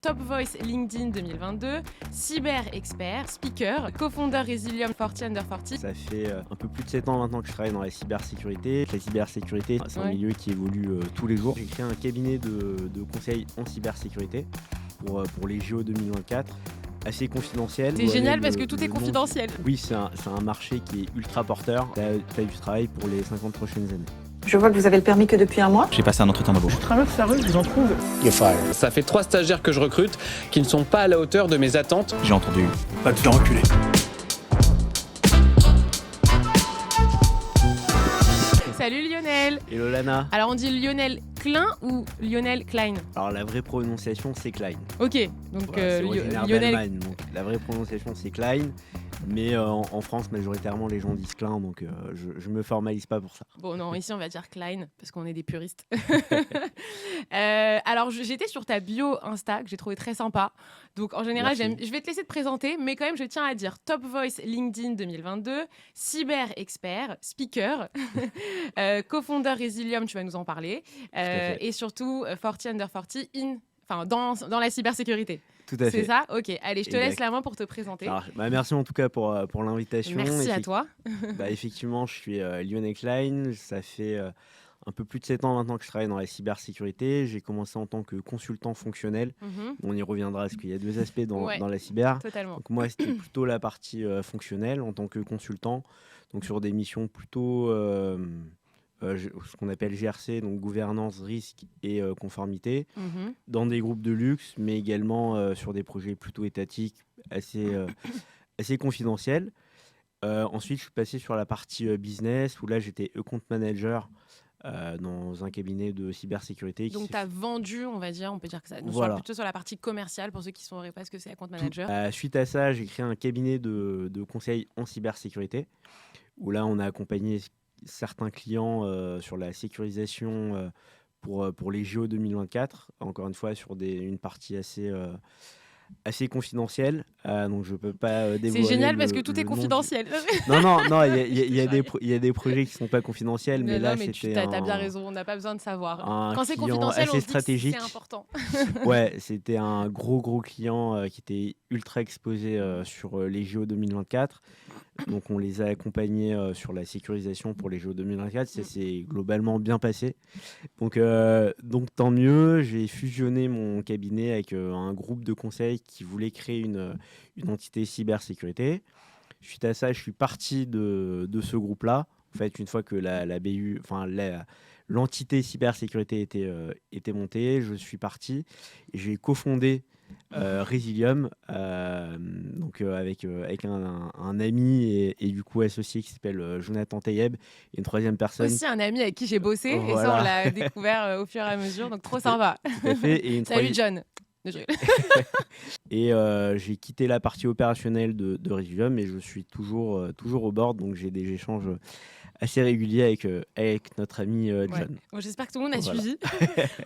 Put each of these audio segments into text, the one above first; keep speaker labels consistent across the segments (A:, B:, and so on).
A: Top Voice LinkedIn 2022, cyber expert, speaker, co-founder Resilium 40 Under 40.
B: Ça fait un peu plus de 7 ans maintenant que je travaille dans la cybersécurité. La cybersécurité, c'est un milieu qui évolue tous les jours. J'ai créé un cabinet de conseil en cybersécurité pour les JO 2024. Assez confidentiel.
A: C'est génial parce que tout est confidentiel.
B: Oui, c'est un marché qui est ultra porteur. T'as du travail pour les 50 prochaines années.
C: Je vois que vous avez le permis que depuis un mois.
D: J'ai passé un entretien d'embauche.
E: Je traverse la rue, je vous en trouve.
D: You're fired.
F: Ça fait 3 stagiaires que je recrute qui ne sont pas à la hauteur de mes attentes.
D: J'ai entendu.
E: Pas de faire reculer.
A: Salut Lionel.
B: Hello Lana.
A: Alors on dit Lionel Klein ou Lionel Klein?
B: Alors la vraie prononciation c'est Klein.
A: Ok, donc
B: Voilà, c'est originaire
A: Lionel.
B: d'Allemagne, donc la vraie prononciation c'est Klein. Mais en France, majoritairement, les gens disent Klein, donc je me formalise pas pour ça.
A: Bon, non, ici on va dire Klein parce qu'on est des puristes. Alors j'étais sur ta bio Insta que j'ai trouvé très sympa. Donc en général,
B: Merci.
A: je vais te laisser te présenter, mais quand même, je tiens à dire Top Voice LinkedIn 2022, cyber expert, speaker, co-founder Resilium, tu vas nous en parler,
B: fait.
A: et surtout 40 Under 40 dans la cybersécurité.
B: Tout à fait.
A: C'est ça? Ok, allez, je te
B: Exact.
A: laisse la main pour te présenter.
B: Ça marche. Merci en tout cas pour l'invitation.
A: Merci à toi.
B: Effectivement, je suis Lionel Klein. Ça fait un peu plus de 7 ans maintenant que je travaille dans la cybersécurité. J'ai commencé en tant que consultant fonctionnel.
A: Mhm,
B: On y reviendra parce qu'il y a 2 aspects
A: Ouais.
B: dans la cyber.
A: totalement.
B: Donc moi, c'était plutôt la partie fonctionnelle en tant que consultant. Donc sur des missions plutôt ce qu'on appelle GRC, donc gouvernance, risque et conformité,
A: Mhm.
B: dans des groupes de luxe, mais également sur des projets plutôt étatiques, assez confidentiels. Ensuite, je suis passé sur la partie business, où là, j'étais account manager dans un cabinet de cybersécurité.
A: Donc, tu as vendu, on va dire, on peut dire que ça nous
B: Voilà.
A: soit plutôt sur la partie commerciale pour ceux qui ne sauraient pas ce que c'est account manager.
B: Suite à ça, j'ai créé un cabinet de conseil en cybersécurité, où là, on a accompagné certains clients sur la sécurisation pour les JO 2024, encore une fois, sur une partie assez confidentielle. Donc, je ne peux pas dévoiler.
A: C'est génial parce que
B: le
A: tout est
B: nom du-
A: confidentiel.
B: Non, il y a des projets qui ne sont pas confidentiels, mais là,
A: tu
B: c'était
A: as bien raison, on n'a pas besoin de savoir.
B: un
A: Quand c'est
B: client
A: confidentiel, on
B: assez
A: se dit que
B: stratégique.
A: c'est important.
B: Ouais, c'était un gros client qui était ultra exposé sur les JO 2024. Donc, on les a accompagnés sur la sécurisation pour les JO 2024. Ça s'est globalement bien passé. Donc tant mieux. J'ai fusionné mon cabinet avec un groupe de conseil qui voulait créer une entité cybersécurité. Suite à ça, je suis parti de ce groupe-là. En fait, une fois que la BU, l'entité cybersécurité était montée, je suis parti. Et j'ai cofondé Resilium, avec un ami et du coup associé qui s'appelle Jonathan Tayeb et une troisième personne.
A: Aussi un ami avec qui j'ai bossé, et ça,
B: Voilà.
A: on l'a découvert au fur et à mesure, donc trop sympa.
B: Tout à fait. Et une
A: Salut
B: troisième-
A: John. Je rigole.
B: Et j'ai quitté la partie opérationnelle de Resilium et je suis toujours au board, donc j'ai des échanges assez réguliers avec notre ami John.
A: Ouais. Bon, j'espère que tout le monde a
B: Voilà.
A: suivi.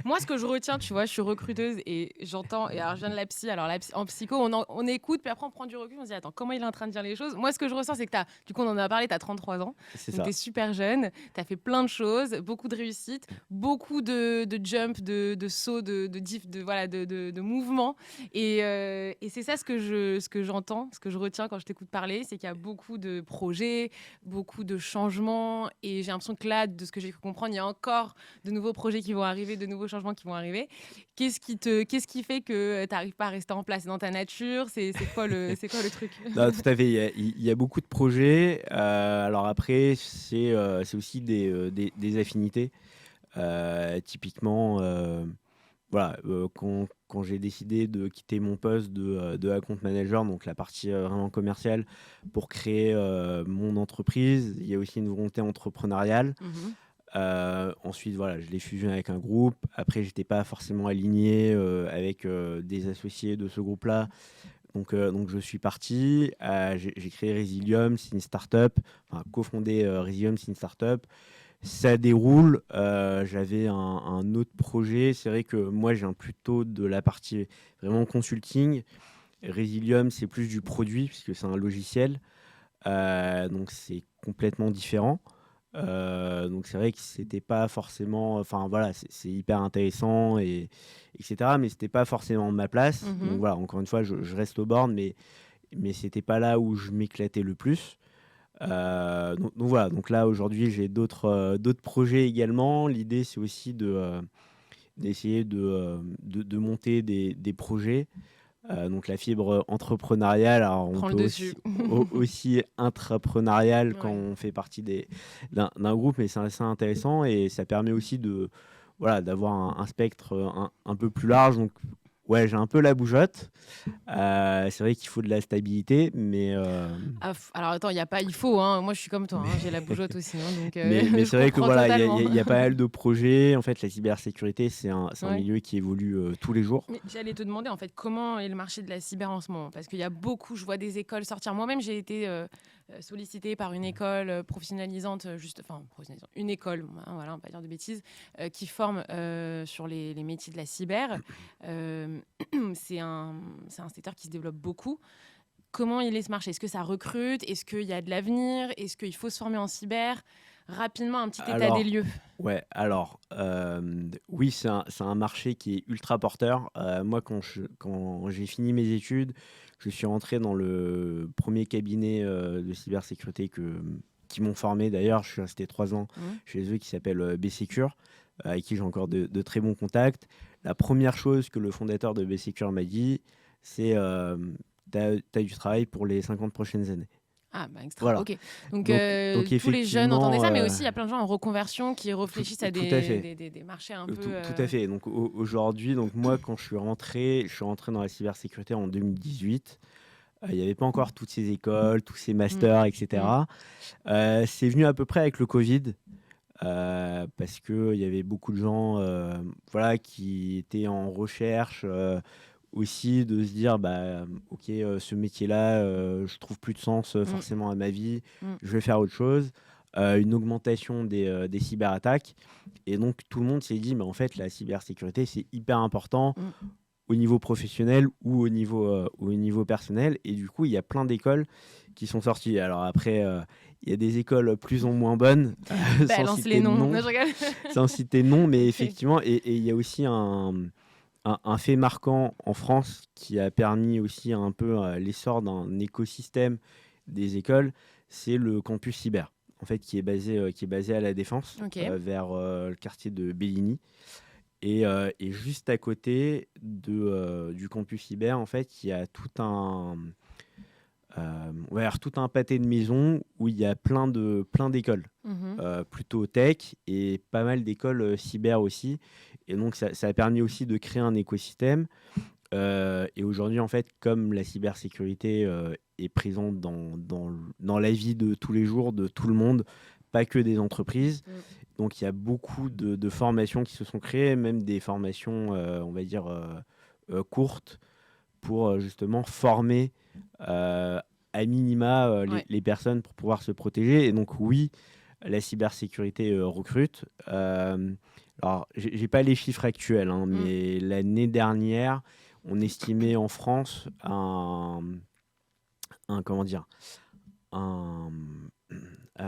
A: Moi, ce que je retiens, tu vois, je suis recruteuse et j'entends, et alors je viens de la psy, alors en psycho, on écoute, puis après on prend du recul, on se dit, attends, comment il est en train de dire les choses? Moi, ce que je ressens, c'est que du coup, on en a parlé, tu as 33 ans,
B: C'est
A: donc
B: ça.
A: tu es super jeune, tu as fait plein de choses, beaucoup de réussites, beaucoup de jump, de sauts, de mouvements. Et c'est ça ce que j'entends, ce que je retiens quand je t'écoute parler, c'est qu'il y a beaucoup de projets, beaucoup de changements. Et j'ai l'impression que là, de ce que j'ai pu comprendre, il y a encore de nouveaux projets qui vont arriver, de nouveaux changements qui vont arriver. Qu'est-ce qui fait que tu n'arrives pas à rester en place? C'est dans ta nature? C'est quoi le truc?
B: Non, tout à fait. Il y a beaucoup de projets. Alors après, c'est aussi des affinités. Typiquement, quand j'ai décidé de quitter mon poste de account manager, donc la partie vraiment commerciale, pour créer mon entreprise, il y a aussi une volonté entrepreneuriale.
A: Mhm.
B: Ensuite, je l'ai fusionné avec un groupe. Après, j'étais pas forcément aligné avec des associés de ce groupe-là. Donc je suis parti. J'ai créé Resilium, c'est une start-up. Enfin, cofondé Resilium, c'est une start-up. Ça déroule. J'avais un autre projet. C'est vrai que moi, je viens plutôt de la partie vraiment consulting. Resilium, c'est plus du produit, puisque c'est un logiciel. Donc, c'est complètement différent. Donc c'est vrai que c'était pas forcément, enfin voilà, c'est hyper intéressant et etc. Mais c'était pas forcément ma place. Donc voilà, encore une fois, je reste au board, mais c'était pas là où je m'éclatais le plus. Donc voilà, donc là aujourd'hui j'ai d'autres projets également. L'idée c'est aussi d'essayer de monter des projets. Donc la fibre entrepreneuriale, alors on
A: Prends le
B: peut
A: dessus.
B: aussi intrapreneurial quand
A: Ouais.
B: on fait partie d'un groupe, mais c'est assez intéressant et ça permet aussi voilà, d'avoir un spectre un peu plus large. Donc ouais, j'ai un peu la bougeotte. C'est vrai qu'il faut de la stabilité, mais
A: Alors attends, il y a pas il faut, hein. Moi je suis comme toi, hein, j'ai la bougeotte aussi, hein, donc
B: mais
A: je
B: c'est vrai que
A: comprends
B: voilà,
A: totalement.
B: il y a pas mal de projets. En fait, la cybersécurité, c'est un
A: Ouais.
B: milieu qui évolue tous les jours.
A: Mais j'allais te demander en fait comment est le marché de la cyber en ce moment, parce qu'il y a beaucoup, je vois des écoles sortir. Moi-même, j'ai été sollicitée par une école professionnalisante, une école, hein, voilà, on va pas dire de bêtises, qui forme sur les métiers de la cyber. Euh, c'est un secteur qui se développe beaucoup. Comment il est ce marché? Est-ce que ça recrute? Est-ce qu'il y a de l'avenir? Est-ce qu'il faut se former en cyber? Rapidement, un petit état des
B: Alors,
A: lieux.
B: ouais, alors, oui, c'est un marché qui est ultra porteur. Moi, quand j'ai fini mes études, je suis rentré dans le premier cabinet de cybersécurité qui m'ont formé. D'ailleurs, je suis resté 3 ans
A: Mhm.
B: chez eux, qui s'appelle B-Secure, avec qui j'ai encore de très bons contacts. La première chose que le fondateur de B-Secure m'a dit, c'est t'as du travail pour les 50 prochaines années.
A: Ah, bah extra,
B: Voilà.
A: ok. Donc,
B: Donc
A: tous les jeunes entendaient
B: effectivement,
A: ça, mais aussi il y a plein de gens en reconversion qui réfléchissent à
B: tout à fait.
A: des marchés un
B: Tout,
A: peu.
B: tout à fait. Donc aujourd'hui, donc moi quand je suis rentré dans la cybersécurité en 2018. Il n'y avait pas encore toutes ces écoles, tous ces masters, etc. C'est venu à peu près avec le Covid, parce qu'il y avait beaucoup de gens voilà, qui étaient en recherche aussi de se dire, bah, ok, ce métier-là, je trouve plus de sens forcément à ma vie,
A: Mm.
B: je vais faire autre chose. Une augmentation des cyberattaques. Et donc tout le monde s'est dit, mais en fait, la cybersécurité, c'est hyper important au niveau professionnel ou au niveau personnel. Et du coup, il y a plein d'écoles qui sont sorties. Alors après, il y a des écoles plus ou moins bonnes, sans
A: Balance
B: citer
A: les
B: de
A: noms.
B: nom,
A: Non, je rigole.
B: sans citer de nom, mais
A: Ok.
B: effectivement, et il y a aussi un fait marquant en France qui a permis aussi un peu l'essor d'un écosystème des écoles, c'est le campus cyber, en fait, qui est basé à La Défense,
A: Ok.
B: vers le quartier de Bellini. Et juste à côté du campus cyber, en fait, il y a tout un pâté de maisons où il y a plein d'écoles,
A: Mhm.
B: plutôt tech et pas mal d'écoles cyber aussi. Et donc, ça a permis aussi de créer un écosystème. Et aujourd'hui, en fait, comme la cybersécurité est présente dans la vie de tous les jours de tout le monde, pas que des entreprises, donc il y a beaucoup de formations qui se sont créées, même des formations, on va dire, courtes, pour justement former à minima
A: Ouais.
B: les personnes pour pouvoir se protéger. Et donc oui, la cybersécurité recrute. Alors, j'ai pas les chiffres actuels, hein, mais l'année dernière, on estimait en France comment dire, un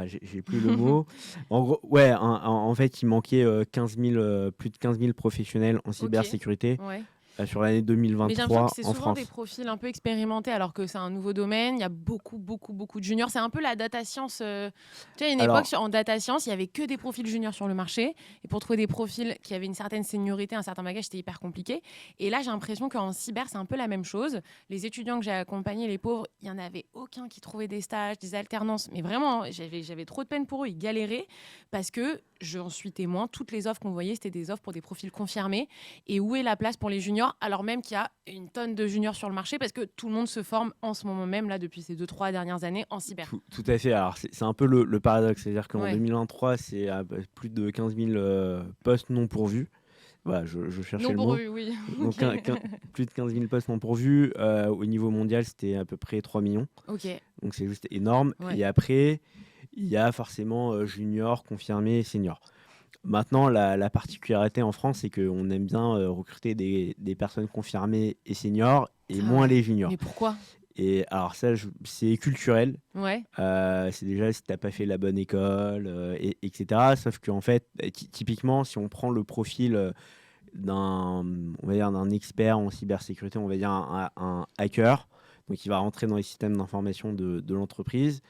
B: j'ai plus le mot. En gros, ouais, en fait, il manquait 15 000, plus de 15 000 professionnels en
A: Ok.
B: cybersécurité
A: Ouais.
B: sur l'année
A: Mais j'ai l'impression que
B: 2023
A: c'est
B: en
A: souvent des
B: France.
A: profils un peu expérimentés alors que c'est un nouveau domaine. Il y a beaucoup de juniors. C'est un peu la data science. Tu sais, à une époque,
B: Alors,
A: en data science, il y avait que des profils juniors sur le marché. Et pour trouver des profils qui avaient une certaine seniorité, un certain bagage, c'était hyper compliqué. Et là, j'ai l'impression qu'en cyber, c'est un peu la même chose. Les étudiants que j'ai accompagnés, les pauvres, il n'y en avait aucun qui trouvait des stages, des alternances. Mais vraiment, j'avais trop de peine pour eux. Ils galéraient parce que, j'en suis témoin, toutes les offres qu'on voyait, c'était des offres pour des profils confirmés. Et où est la place pour les juniors alors même qu'il y a une tonne de juniors sur le marché parce que tout le monde se forme en ce moment même, là, depuis ces 2-3 dernières années, en cyber.
B: tout à fait. Alors, c'est un peu le paradoxe. C'est-à-dire qu'en
A: Ouais.
B: 2023, c'est plus de 15 000 postes non pourvus. Voilà, je cherchais
A: Non
B: le mot.
A: pourvu, oui.
B: Donc,
A: Ok.
B: plus de 15 000 postes non pourvus. Au niveau mondial, c'était à peu près 3 millions.
A: Ok.
B: Donc, c'est juste énorme.
A: Ouais.
B: Et après, il y a forcément junior, confirmé, senior. Maintenant, la particularité en France, c'est qu'on aime bien recruter des personnes confirmées et seniors et
A: Ah
B: moins
A: ouais.
B: les juniors.
A: Mais pourquoi?
B: Et alors ça, c'est culturel.
A: Ouais.
B: C'est déjà si tu n'as pas fait la bonne école, etc. Sauf qu'en fait, typiquement, si on prend le profil on va dire, d'un expert en cybersécurité, on va dire un hacker, donc il va rentrer dans les systèmes d'information de l'entreprise.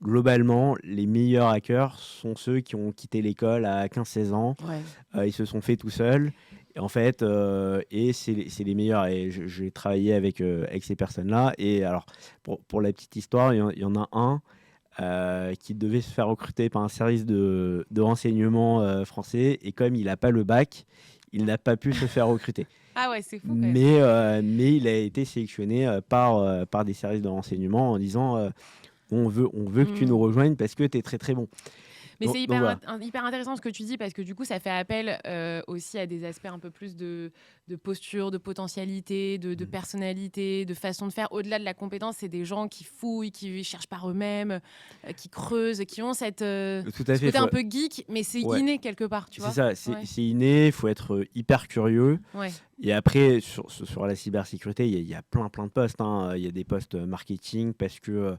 B: Globalement, les meilleurs hackers sont ceux qui ont quitté l'école à 15-16 ans.
A: Ouais.
B: Ils se sont faits tout seuls. Et en fait, et c'est les meilleurs. Et j'ai travaillé avec ces personnes-là. Et alors, pour la petite histoire, il y en a un qui devait se faire recruter par un service de renseignement français. Et comme il n'a pas le bac, il n'a pas pu se faire recruter.
A: Ah ouais, c'est fou quand même.
B: Mais il a été sélectionné par des services de renseignement en disant on veut que tu nous rejoignes parce que tu es très très bon.
A: Mais
B: Donc-
A: c'est
B: donc
A: hyper,
B: voilà.
A: hyper intéressant ce que tu dis parce que du coup, ça fait appel aussi à des aspects un peu plus de posture, de potentialité, de personnalité, de façon de faire. Au-delà de la compétence, c'est des gens qui fouillent, qui cherchent par eux-mêmes, qui creusent, qui ont cette,
B: Tout à
A: ce
B: fait.
A: côté un peu geek, mais c'est
B: Ouais.
A: inné quelque part, tu vois.
B: C'est ça,
A: Ouais.
B: c'est inné, il faut être hyper curieux.
A: Ouais.
B: Et après, sur la cybersécurité, il y a plein de postes, hein. Il y a des postes marketing parce que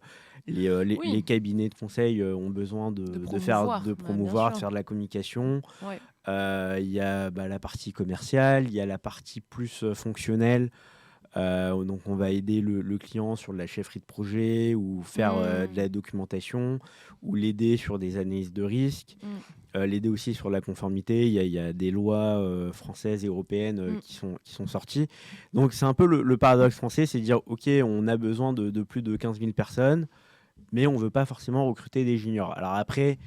A: Oui.
B: les cabinets de conseil ont besoin de
A: promouvoir,
B: de
A: bah,
B: promouvoir,
A: bien
B: de
A: sûr.
B: faire de la communication.
A: Ouais.
B: Il y a la partie commerciale, il y a la partie plus fonctionnelle. Donc, on va aider le client sur de la chefferie de projet ou faire de la documentation ou l'aider sur des analyses de risque. L'aider aussi sur la conformité. Il y a des lois françaises et européennes qui sont sorties. Donc, c'est un peu le paradoxe français, c'est de dire, OK, on a besoin de plus de 15 000 personnes, mais on ne veut pas forcément recruter des juniors. Alors après,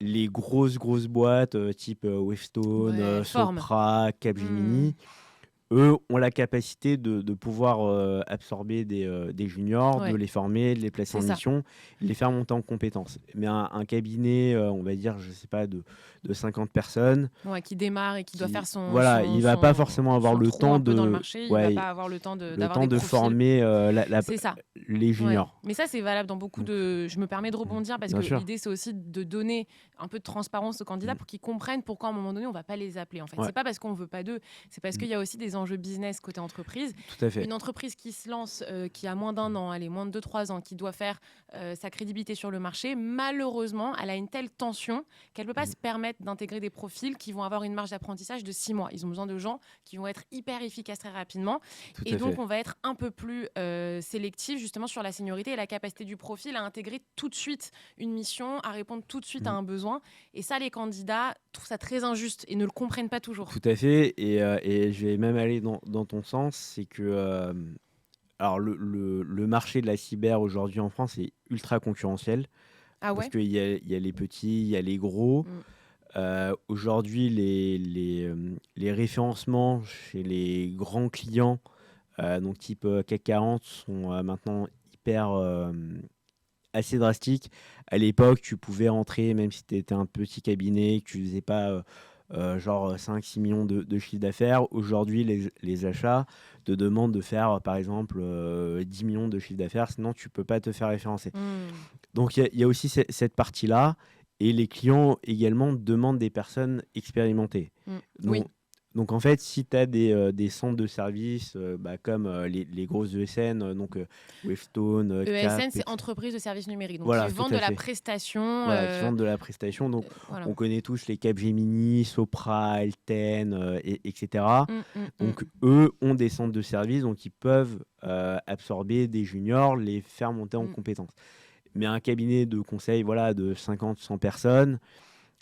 B: les grosses boîtes type Wavestone,
A: Ouais, forme.
B: Sopra, Capgemini, eux ont la capacité de pouvoir absorber des juniors,
A: Ouais.
B: de les former, de les placer
A: C'est
B: en
A: ça.
B: mission, de les faire monter en compétences. Mais un cabinet, on va dire, je sais pas, de 50 personnes,
A: Ouais, qui démarre et qui doit
B: qui-
A: faire son.
B: voilà, il va pas forcément avoir
A: son
B: le
A: trou
B: temps
A: un peu dans le
B: de,
A: marché.
B: ouais,
A: Il va pas avoir le temps
B: le
A: d'avoir
B: temps
A: des
B: de
A: profils.
B: former
A: C'est ça.
B: les
A: Ouais.
B: juniors.
A: Mais ça, c'est valable dans beaucoup
B: Donc,
A: de. Je me permets de rebondir parce
B: bien
A: que
B: sûr.
A: l'idée, c'est aussi de donner un peu de transparence aux candidats pour qu'ils comprennent pourquoi, à un moment donné, on va pas les appeler. En fait,
B: Ouais.
A: c'est pas parce qu'on veut pas d'eux, c'est parce qu'il y a aussi des enjeux business côté entreprise.
B: Tout à fait.
A: Une entreprise qui se lance, qui a moins d'1 an, allez, moins de 2-3 ans, qui doit faire sa crédibilité sur le marché, malheureusement, elle a une telle tension qu'elle ne peut pas se permettre d'intégrer des profils qui vont avoir une marge d'apprentissage de 6 mois. Ils ont besoin de gens qui vont être hyper efficaces très rapidement.
B: Tout
A: Et
B: à
A: donc,
B: fait.
A: on va être un peu plus sélectif justement sur la seniorité et la capacité du profil à intégrer tout de suite une mission, à répondre tout de suite à un besoin. Et ça, les candidats trouvent ça très injuste et ne le comprennent pas toujours.
B: Tout à fait. Et je vais même aller dans ton sens, c'est que alors le marché de la cyber aujourd'hui en France est ultra concurrentiel.
A: Ah
B: Parce
A: ouais.
B: qu'il y a les petits, il y a les gros. Aujourd'hui, les référencements chez les grands clients, donc type CAC 40, sont maintenant hyper assez drastiques. À l'époque, tu pouvais rentrer, même si tu étais un petit cabinet, que tu faisais pas genre 5-6 millions de chiffre d'affaires. Aujourd'hui, les achats te demandent de faire, par exemple, 10 millions de chiffre d'affaires, sinon tu peux pas te faire référencer. Donc, il y a aussi cette partie-là. Et les clients également demandent des personnes expérimentées.
A: Oui.
B: Donc, en fait, si tu as des centres de services comme les grosses ESN, donc Wavestone,
A: ESN,
B: Cap,
A: c'est entreprise de services numériques. Donc,
B: Voilà,
A: qui
B: tout
A: vendent
B: à
A: de la
B: fait.
A: prestation.
B: Voilà, qui vendent de la prestation. Donc,
A: Voilà.
B: on connaît tous les Capgemini, Sopra, Alten, etc. Donc, eux ont des centres de services, donc ils peuvent absorber des juniors, les faire monter en compétences. Mais un cabinet de conseil de 50-100 personnes,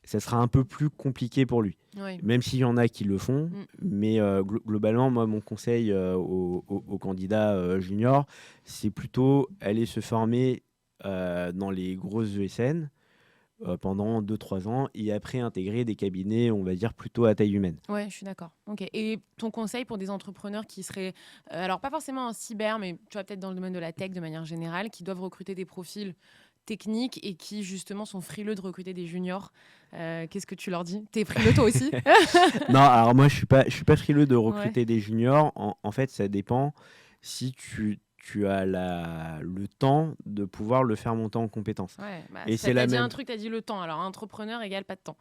B: ça sera un peu plus compliqué pour lui.
A: Oui.
B: Même s'il y en a qui le font. Mais globalement, moi, mon conseil aux candidats juniors, c'est plutôt aller se former dans les grosses ESN pendant 2-3 ans et après intégrer des cabinets, on va dire, plutôt à taille humaine.
A: Ouais, je suis d'accord. Ok. Et ton conseil pour des entrepreneurs qui seraient, alors pas forcément en cyber, mais tu vois peut-être dans le domaine de la tech de manière générale, qui doivent recruter des profils techniques et qui justement sont frileux de recruter des juniors, qu'est-ce que tu leur dis? T'es frileux toi aussi?
B: Non, alors moi je suis pas frileux de recruter des juniors. En fait, ça dépend si tu tu as le temps de pouvoir le faire monter en compétences.
A: Ouais, bah,
B: Et
A: ça,
B: c'est
A: t'as
B: la
A: dit
B: même.
A: un truc, t'as dit le temps. Alors, entrepreneur égale pas de temps.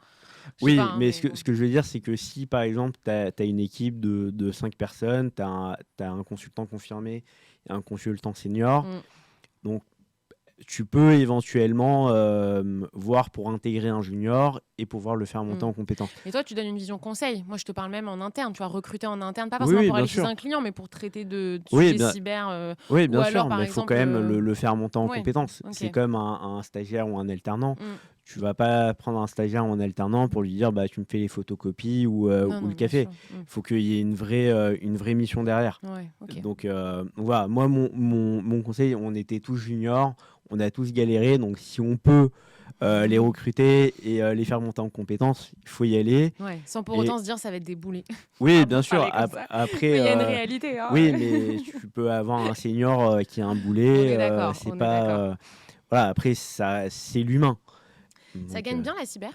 A: Je sais
B: Oui,
A: pas, hein,
B: mais
A: mais
B: ce que je veux dire, c'est que si par exemple, tu as une équipe de 5 personnes, tu as un consultant confirmé et un consultant senior,
A: Mm.
B: donc tu peux éventuellement voir pour intégrer un junior et pouvoir le faire monter
A: Mm.
B: en compétences.
A: Et toi, tu donnes une vision conseil. Moi, je te parle même en interne. Tu vois, recruter en interne, pas
B: Oui,
A: forcément
B: oui,
A: pour
B: bien
A: aller chez
B: sûr.
A: un client, mais pour traiter de
B: Oui,
A: sujets
B: bien,
A: cyber.
B: oui,
A: Ou
B: bien sûr,
A: alors, par
B: mais il faut quand
A: exemple.
B: même le faire monter en
A: Ouais,
B: compétences.
A: ok.
B: C'est comme un stagiaire ou un alternant.
A: Mm.
B: Tu vas pas prendre un stagiaire ou un alternant pour lui dire bah, tu me fais les photocopies ou
A: Non,
B: le
A: non, bien
B: café.
A: sûr.
B: Il faut qu'il y ait une vraie mission derrière.
A: Ouais, ok.
B: Donc voilà, moi, mon conseil, on était tous juniors, on a tous galéré. Donc si on peut les recruter et les faire monter en compétences, il faut y aller.
A: Ouais, sans pour
B: Et
A: autant se dire ça va être des boulets.
B: oui,
A: Pardon
B: bien
A: de
B: sûr.
A: parler comme ça.
B: Après,
A: Mais il y a une réalité. Hein.
B: oui, mais tu peux avoir un senior qui a un
A: On
B: boulet.
A: est d'accord,
B: C'est
A: on est
B: pas.
A: d'accord.
B: Voilà, après, ça, c'est l'humain.
A: Ça
B: Donc,
A: gagne bien la cyber.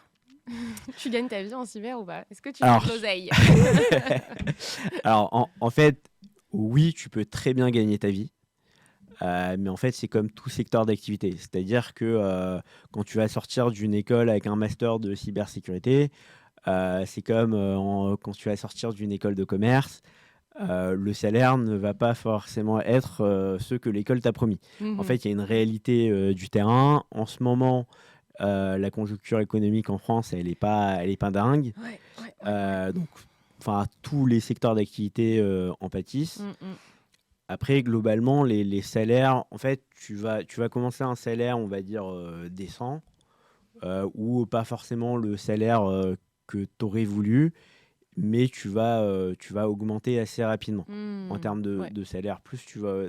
A: Tu gagnes ta vie en cyber ou pas? Est-ce que tu fais
B: Alors,
A: de l'oseille?
B: alors en fait, oui, tu peux très bien gagner ta vie. Mais en fait, c'est comme tout secteur d'activité. C'est-à-dire que quand tu vas sortir d'une école avec un master de cybersécurité, c'est comme quand tu vas sortir d'une école de commerce, le salaire ne va pas forcément être ce que l'école t'a promis. En
A: Mhm.
B: fait, il y a une réalité du terrain. En ce moment, la conjoncture économique en France, elle est pas dingue.
A: Ouais, ouais, ouais.
B: Donc, enfin, tous les secteurs d'activité en pâtissent.
A: Mm, mm.
B: Après, globalement, les salaires, en fait, tu vas commencer un salaire, on va dire, décent, ou pas forcément le salaire que tu aurais voulu, mais tu vas augmenter assez rapidement en termes
A: Ouais.
B: de salaire. Plus tu vas,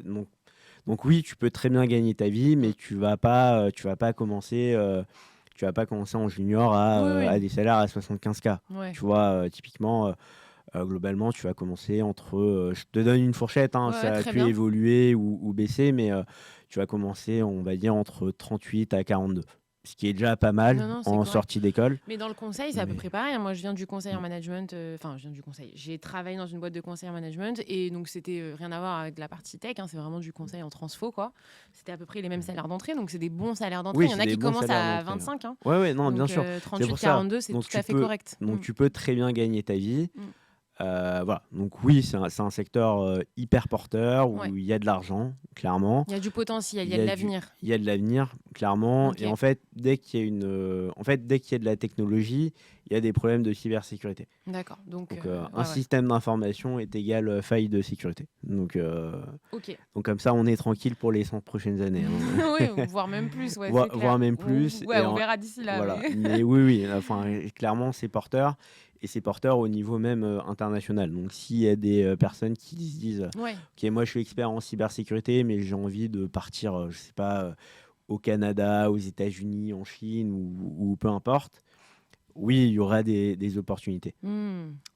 B: donc oui, tu peux très bien gagner ta vie, mais
A: Mm.
B: tu vas pas commencer, en junior
A: Oui, oui.
B: à des salaires à 75K.
A: Ouais.
B: Tu vois, typiquement. Globalement, tu vas commencer entre. Je te donne une fourchette, hein,
A: Ouais,
B: ça a
A: très
B: pu
A: bien.
B: évoluer ou baisser, mais tu vas commencer, on va dire, entre 38 à 42. Ce qui est déjà pas mal
A: Non, non, c'est
B: en
A: correct.
B: sortie d'école.
A: Mais dans le conseil, c'est à peu
B: Mais-
A: près pareil. Moi, je viens du conseil en management. Enfin, je viens du conseil. J'ai travaillé dans une boîte de conseil en management. Et donc, c'était rien à voir avec la partie tech. Hein, c'est vraiment du conseil en transfo, quoi. C'était à peu près les mêmes salaires d'entrée. Donc, c'est des bons salaires d'entrée.
B: Oui,
A: Il y en
B: c'est
A: a
B: des
A: qui
B: bons
A: commencent
B: salaires
A: à
B: d'entrée, ouais.
A: 25. Hein.
B: Ouais, non, bien
A: Donc,
B: sûr. C'est
A: 38,
B: pour ça.
A: 42, c'est
B: Donc,
A: tout à fait correct.
B: Donc, tu peux très bien gagner ta vie.
A: Mm.
B: Voilà. Donc, oui, c'est un secteur hyper porteur où
A: Ouais.
B: il y a de l'argent, clairement.
A: Il y a du potentiel, il y a
B: Il
A: de
B: y a
A: l'avenir.
B: Il y a de l'avenir, clairement.
A: Ok.
B: Et en fait, dès qu'il y a de la technologie, il y a des problèmes de cybersécurité.
A: D'accord. Donc,
B: Donc,
A: ouais,
B: un
A: ouais.
B: système d'information est égal faille de sécurité. Donc,
A: Ok.
B: comme ça, on est tranquille pour les 100 prochaines années. Hein.
A: Oui, voire même plus. Ouais, c'est clair.
B: Voire même plus.
A: Ouais,
B: Et
A: on verra d'ici là.
B: voilà.
A: Mais...
B: Mais oui, enfin, clairement, c'est porteur. Et c'est porteur au niveau même international. Donc, s'il y a des personnes qui se disent
A: Ouais.
B: ok, moi, je suis expert en cybersécurité, mais j'ai envie de partir, je sais pas, au Canada, aux États-Unis, en Chine ou peu importe. Oui, il y aura des opportunités.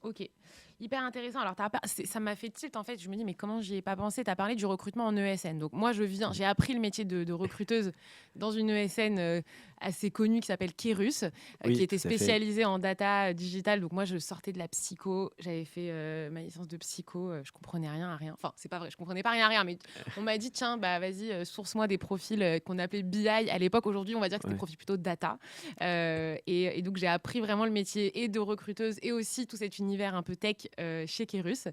A: Ok. Hyper intéressant. Alors, ça m'a fait tilt en fait. Je me dis, mais comment j'y ai pas pensé? Tu as parlé du recrutement en ESN. Donc, moi, j'ai appris le métier de recruteuse dans une ESN assez connue qui s'appelle Kerus,
B: Oui,
A: qui était
B: tout à fait.
A: spécialisée en data digitale. Donc, moi, je sortais de la psycho. J'avais fait ma licence de psycho. Je comprenais rien à rien. Enfin, c'est pas vrai, je comprenais pas rien à rien. Mais on m'a dit, tiens, bah, vas-y, source-moi des profils qu'on appelait BI à l'époque. Aujourd'hui, on va dire que c'était des profils plutôt data. Et donc, j'ai appris vraiment le métier et de recruteuse et aussi tout cet univers un peu tech chez Kerus.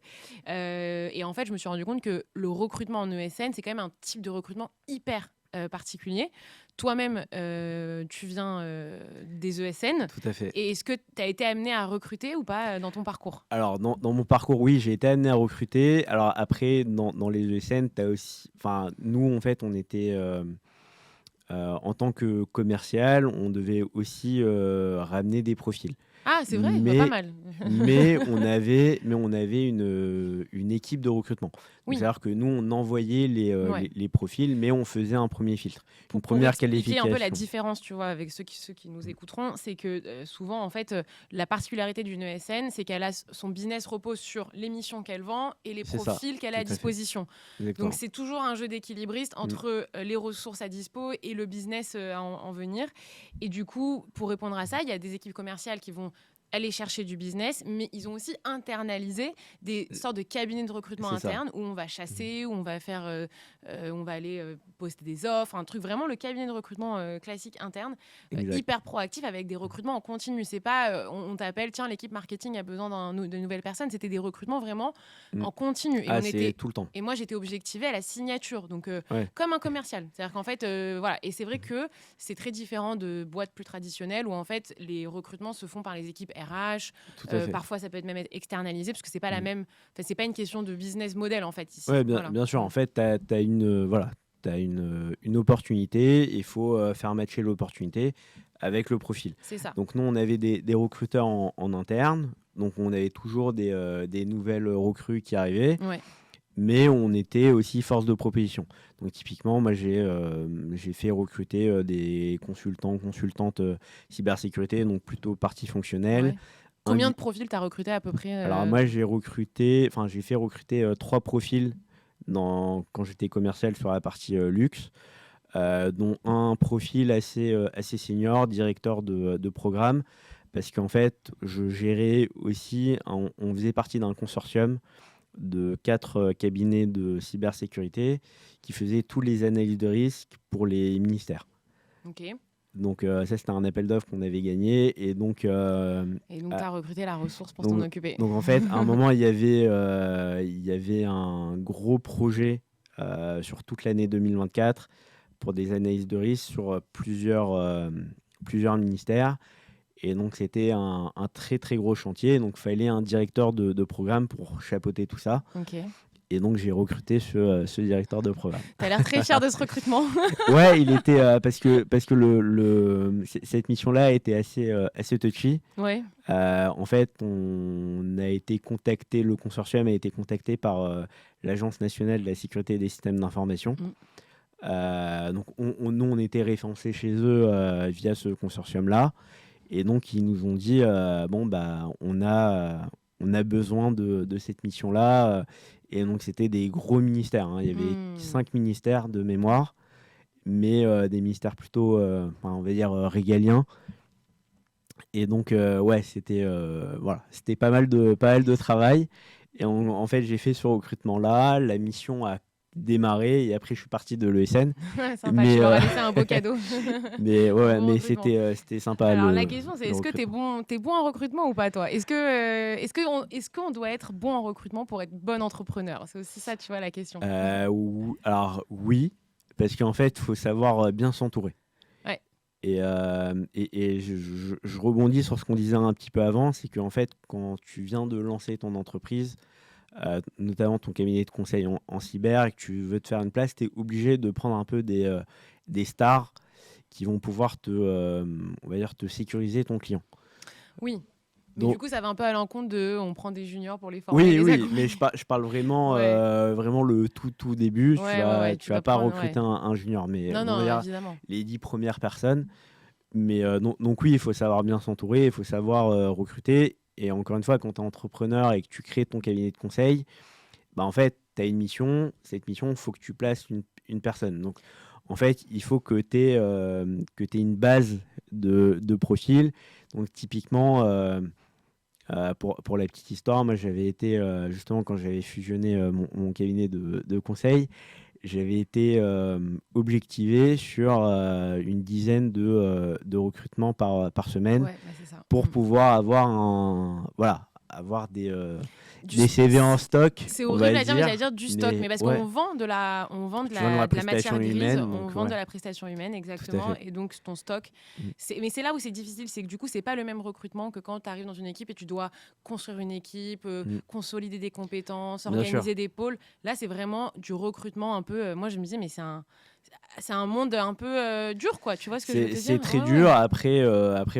A: Et en fait, je me suis rendu compte que le recrutement en ESN, c'est quand même un type de recrutement hyper particulier. Toi-même, tu viens des ESN.
B: Tout à fait.
A: Et est-ce que tu as été amené à recruter ou pas dans ton parcours?
B: Alors, dans mon parcours, oui, j'ai été amené à recruter. Alors, après, dans les ESN, tu as aussi. Enfin, nous, en fait, on était. En tant que commercial, on devait aussi ramener des profils.
A: Ah, c'est vrai,
B: Mais-
A: pas mal.
B: mais on avait une équipe de recrutement.
A: Oui.
B: C'est-à-dire que nous, on envoyait
A: Ouais.
B: les profils, mais on faisait un premier filtre, une
A: Pour
B: première
A: expliquer
B: qualification.
A: un peu la différence, tu vois, avec ceux qui nous écouteront, c'est que souvent, en fait, la particularité d'une ESN, c'est qu'elle a son business repose sur les missions qu'elle vend et les
B: C'est ça,
A: profils qu'elle a à
B: tout à fait.
A: disposition.
B: Exactement.
A: Donc, c'est toujours un jeu d'équilibriste entre les ressources à dispo et le business à en venir. Et du coup, pour répondre à ça, il y a des équipes commerciales qui vont aller chercher du business, mais ils ont aussi internalisé des sortes de cabinets de recrutement
B: C'est ça.
A: internes où on va chasser, où on va faire, on va aller poster des offres, un truc vraiment le cabinet de recrutement classique interne,
B: Exact.
A: hyper proactif avec des recrutements en continu. C'est pas, on t'appelle, tiens, l'équipe marketing a besoin de nouvelles personnes. C'était des recrutements vraiment en continu. Et
B: Ah,
A: on
B: c'est
A: était
B: tout le temps.
A: et moi, j'étais objectivée à la signature, donc
B: Ouais.
A: comme un commercial. C'est-à-dire qu'en fait, voilà. Et c'est vrai que c'est très différent de boîtes plus traditionnelles où en fait les recrutements se font par les équipes RH.
B: Tout à fait.
A: Parfois, ça peut être même être externalisé parce que c'est pas la même. Enfin, c'est pas une question de business model en fait ici.
B: Ouais, bien,
A: Voilà.
B: bien sûr. En fait, tu as une opportunité. Il faut faire matcher l'opportunité avec le profil.
A: C'est ça.
B: Donc nous, on avait des recruteurs en interne. Donc on avait toujours des nouvelles recrues qui arrivaient.
A: Ouais.
B: Mais on était aussi force de proposition. Donc typiquement, moi j'ai fait recruter des consultantes cybersécurité, donc plutôt partie fonctionnelle.
A: Ouais. Combien de profils t'as recruté à peu près
B: Alors moi j'ai fait recruter 3 profils quand j'étais commercial sur la partie luxe, dont un profil assez senior, directeur de programme, parce qu'en fait je gérais aussi, on faisait partie d'un consortium de 4 cabinets de cybersécurité qui faisaient tous les analyses de risque pour les ministères.
A: Ok.
B: Donc ça c'était un appel d'offres qu'on avait gagné et donc
A: Et donc, tu as recruté la ressource pour t'en occuper.
B: donc en fait à un moment il y avait un gros projet sur toute l'année 2024 pour des analyses de risque sur plusieurs ministères. Et donc, c'était un très, très gros chantier. Donc, il fallait un directeur de programme pour chapeauter tout ça.
A: Ok.
B: Et donc, j'ai recruté ce directeur de programme.
A: Tu as l'air très fier de ce recrutement.
B: Ouais, il était... parce que cette mission-là était assez touchy.
A: Ouais.
B: En fait, le consortium a été contacté par l'Agence nationale de la sécurité des systèmes d'information. Donc, nous, on était référencés chez eux via ce consortium-là. Et donc, ils nous ont dit, on a besoin de cette mission-là. Et donc, c'était des gros ministères. Hein. Il y avait 5 ministères de mémoire, mais des ministères plutôt, on va dire, régaliens. Et donc, c'était pas mal de travail. Et en fait, j'ai fait ce recrutement-là. La mission a démarré et après, je suis parti de l'ESN.
A: Sympa,
B: Mais,
A: tu leur as laissé un beau cadeau.
B: Mais ouais,
A: Bon
B: mais
A: recrutement.
B: c'était sympa.
A: Alors la question c'est
B: le
A: est-ce que t'es bon en recrutement ou pas toi? Est-ce qu'on doit être bon en recrutement pour être bon entrepreneur? C'est aussi ça, tu vois, la question.
B: Alors oui, parce qu'en fait, il faut savoir bien s'entourer.
A: Ouais.
B: Et je rebondis sur ce qu'on disait un petit peu avant, c'est qu'en fait, quand tu viens de lancer ton entreprise, notamment ton cabinet de conseil en cyber, et que tu veux te faire une place, tu es obligé de prendre un peu des stars qui vont pouvoir on va dire, te sécuriser ton client.
A: Oui. Mais
B: Donc,
A: du coup, ça va un peu à l'encontre de on prend des juniors pour les former. et les
B: oui,
A: accompagner.
B: mais je parle vraiment,
A: Ouais.
B: vraiment le tout début.
A: Ouais,
B: Tu vas pas recruter un junior, mais
A: Non,
B: on va dire
A: évidemment.
B: les 10 premières personnes. Mais donc oui, il faut savoir bien s'entourer, il faut savoir recruter. Et encore une fois, quand tu es entrepreneur et que tu crées ton cabinet de conseil, en fait, tu as une mission. Cette mission, il faut que tu places une personne. Donc, en fait, il faut que tu aies une base de profil. Donc, typiquement, pour la petite histoire, moi, j'avais été, justement, quand j'avais fusionné mon cabinet de conseil, j'avais été objectivé sur une dizaine de recrutements par semaine
A: C'est ça.
B: pour pouvoir avoir des CV en stock.
A: C'est
B: on
A: horrible
B: va
A: à dire, mais j'allais dire du stock. Mais parce
B: ouais.
A: qu'on vend de la
B: Tu vends de la
A: matière
B: prestation
A: grise,
B: humaine,
A: on
B: donc,
A: vend de
B: ouais.
A: la prestation humaine, exactement.
B: fait.
A: Et donc, ton stock. Mais c'est là où c'est difficile, c'est que du coup, c'est pas le même recrutement que quand tu arrives dans une équipe et tu dois construire une équipe, consolider des compétences,
B: Bien sûr.
A: organiser des pôles. Là, c'est vraiment du recrutement un peu. Moi, je me disais, mais c'est un monde un peu dur, quoi. Tu vois ce que je veux te dire?
B: C'est très dur. Après,